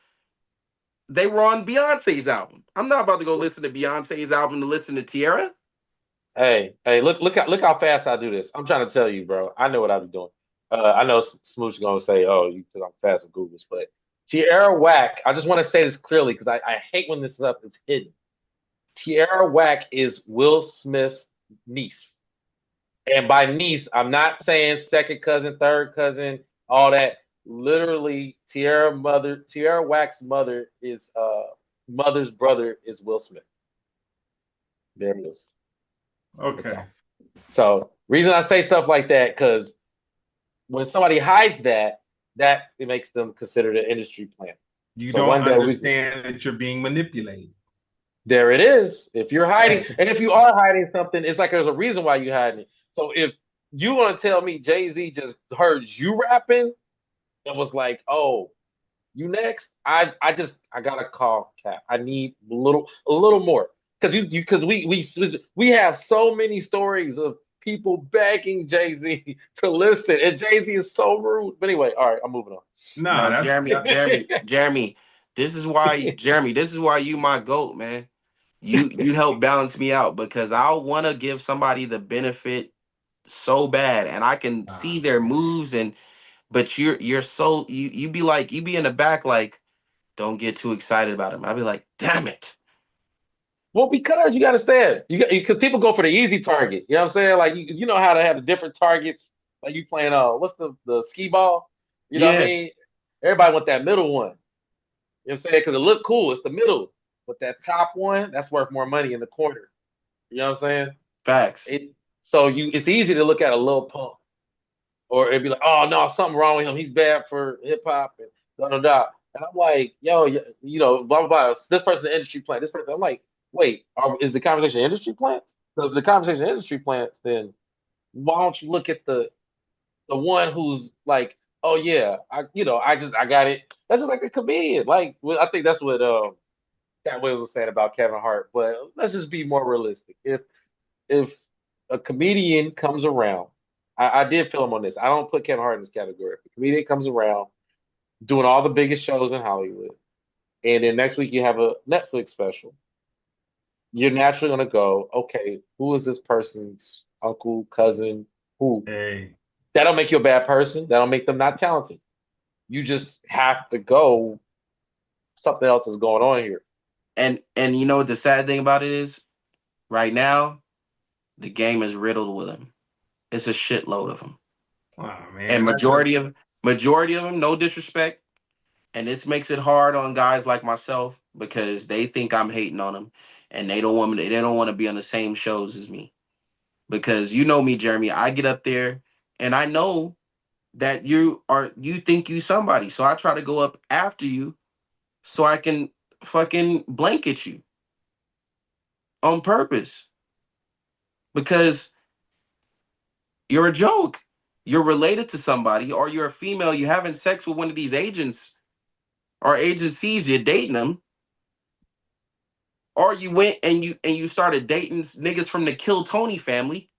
they were on Beyonce's album. I'm not about to go listen to Beyonce's album to listen to Tierra. hey, look how fast I do this. I'm trying to tell you, bro. I know what I be doing. I know Smooch gonna say, "Oh, because I'm fast with Google's," but Tierra Whack. I just want to say this clearly because I hate when this stuff is hidden. Tierra Whack is Will Smith's niece. And by niece, I'm not saying second cousin, third cousin, all that. Literally, Tierra Whack's mother's brother is Will Smith. There it is. That's Okay. all. So reason I say stuff like that, because when somebody hides that it makes them consider the industry plant. You So don't one day we understand that you're being manipulated. there it is. If you're hiding, and if you are hiding something, it's like there's a reason why you're hiding it. So if you want to tell me Jay-Z just heard you rapping and was like, "Oh, you next," I gotta call Cap. I need a little more because because we have so many stories of people begging Jay-Z to listen, and Jay-Z is so rude. But anyway, all right, I'm moving on. Nah, No, that's Jeremy. This is why you my goat, man. You help balance me out because I want to give somebody the benefit so bad, and I can nah, see their man. moves, and but you're so you be in the back like, don't get too excited about him. I'll be like, damn it. Well, because you got to stand. Because people go for the easy target. You know what I'm saying? Like you know how to have the different targets. Like you playing what's the skee ball? You know what I Yeah. mean? Everybody want that middle one. You know what I'm saying? Because it look cool. It's the middle. But that top one, that's worth more money in the corner. You know what I'm saying? Facts. It's easy to look at a little pump, or it'd be like, oh no, something wrong with him. He's bad for hip hop and da da da. And I'm like, yo, blah blah blah. This person industry plant. This person. I'm like, wait, is the conversation industry plants? So if the conversation industry plants, then why don't you look at the one who's like, oh yeah, I got it. That's just like a comedian. Like, I think that's what Cat Williams was saying about Kevin Hart. But let's just be more realistic. If a comedian comes around, I did feel him on this. I don't put Kevin Hart in this category. If a comedian comes around doing all the biggest shows in Hollywood, and then next week you have a Netflix special, you're naturally gonna go, okay, who is this person's uncle, cousin, who? Hey, That don't make you a bad person. That don't make them not talented. You just have to go. Something else is going on here. And you know what the sad thing about it is? Right now, the game is riddled with them. It's a shitload of them. oh And man, majority of them, no disrespect, and this makes it hard on guys like myself because they think I'm hating on them, and they don't want me. They don't want to be on the same shows as me because you know me, Jeremy. I get up there, and I know that you think you somebody, so I try to go up after you so I can fucking blanket you on purpose because you're a joke. You're related to somebody, or you're a female. You're having sex with one of these agents or agencies. You're dating them, or you went and you started dating niggas from the Kill Tony family.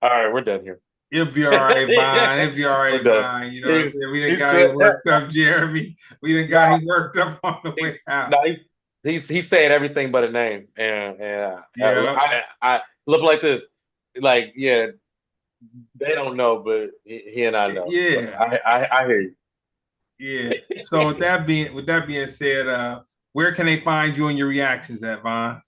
All right, we're done here. if you're all right, Vine, if you're all We're right, done. Vine, you know what I'm saying? We didn't He's got good. him worked up, Jeremy. We didn't got No, him worked up on the way out. no, he's saying everything but a name, and Yeah, I look like this, like yeah, they don't know, but he and I know. So yeah, I hear you. yeah. So with that being said, where can they find you and your reactions at, Vine?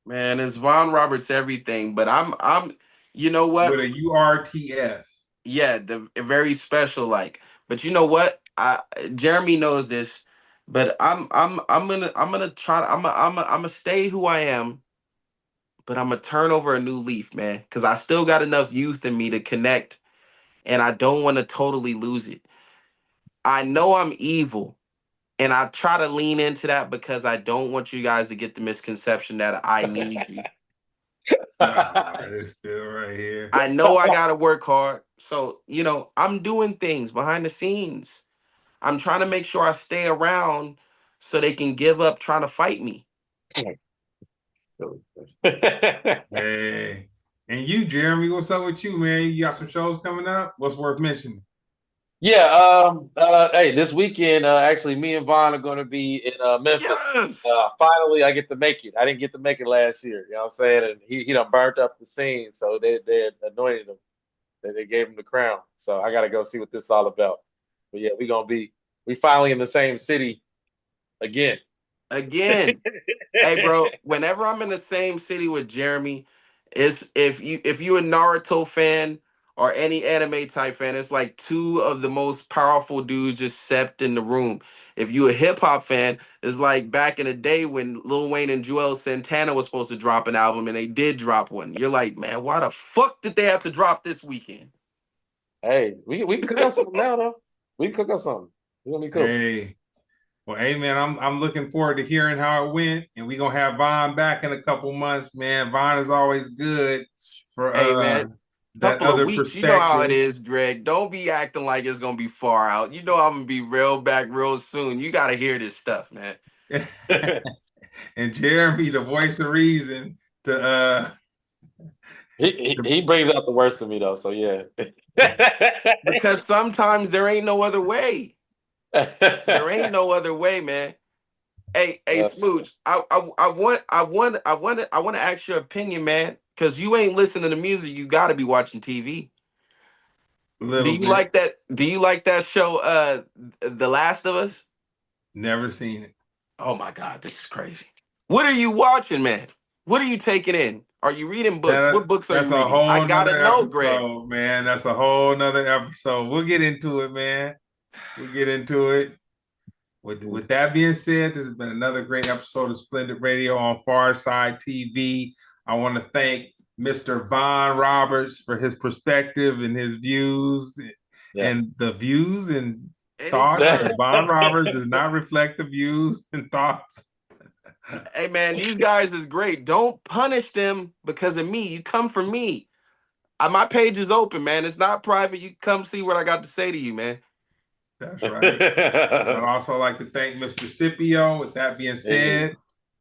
Man, it's Von Roberts everything, but I'm you know With what? a URTS. Yeah, the very special like. But you know what? I Jeremy knows this, but I'm gonna try to, I'm gonna stay who I am, but I'm gonna turn over a new leaf, man, cuz I still got enough youth in me to connect and I don't want to totally lose it. I know I'm evil, and I try to lean into that because I don't want you guys to get the misconception that I need you. Nah, it's still right here. I know I got to work hard. So, I'm doing things behind the scenes. I'm trying to make sure I stay around so they can give up trying to fight me. Hey. And you, Jeremy, what's up with you, man? You got some shows coming up? What's worth mentioning? Yeah, hey, this weekend, actually, me and Vaughn are going to be in Memphis. Yes. Finally, I get to make it. I didn't get to make it last year. You know what I'm saying? And he done burnt up the scene, so they anointed him. They gave him the crown. So I got to go see what this is all about. But yeah, we finally in the same city again. Again, hey, bro, whenever I'm in the same city with Jeremy, it's if you a Naruto fan or any anime type fan, it's like two of the most powerful dudes just stepped in the room. If you a hip hop fan, it's like back in the day when Lil Wayne and Joel Santana was supposed to drop an album and they did drop one. You're like, man, why the fuck did they have to drop this weekend? Hey, we can cook up something now though. We can cook up something. It's gonna be cool. Hey. Well, hey man, I'm looking forward to hearing how it went. And we're gonna have Vaughn back in a couple months, man. Vaughn is always good for Hey, man, that couple of other weeks. You know how it perspective. is, Greg. Don't be acting like it's gonna be far out. You know I'm gonna be real back real soon. You gotta hear this stuff, man. And Jeremy, the voice of reason, to He brings out the worst of me though. So yeah. Because sometimes there ain't no other way. There ain't no other way, man. Hey, Smooch. I want to ask your opinion, man. Cause you ain't listening to music. You got to be watching TV. a Do little you bit. like that? Do you like that show, The Last of Us? Never seen it. Oh my God, this is crazy. What are you watching, man? What are you taking in? Are you reading books? What books are That's you a reading? I whole gotta nother know, Greg. episode, man. That's a whole nother episode. We'll get into it, man. We'll get into it. With that being said, this has been another great episode of Splendid Radio on Far Side TV. I want to thank Mr. Von Roberts for his perspective and his views and the views and thoughts Anytime. of Von Roberts does not reflect the views and thoughts. Hey, man, these guys is great. Don't punish them because of me. You come for me. My page is open, man. It's not private. You come see what I got to say to you, man. That's right. I'd also like to thank Mr. Scipio. With that being said,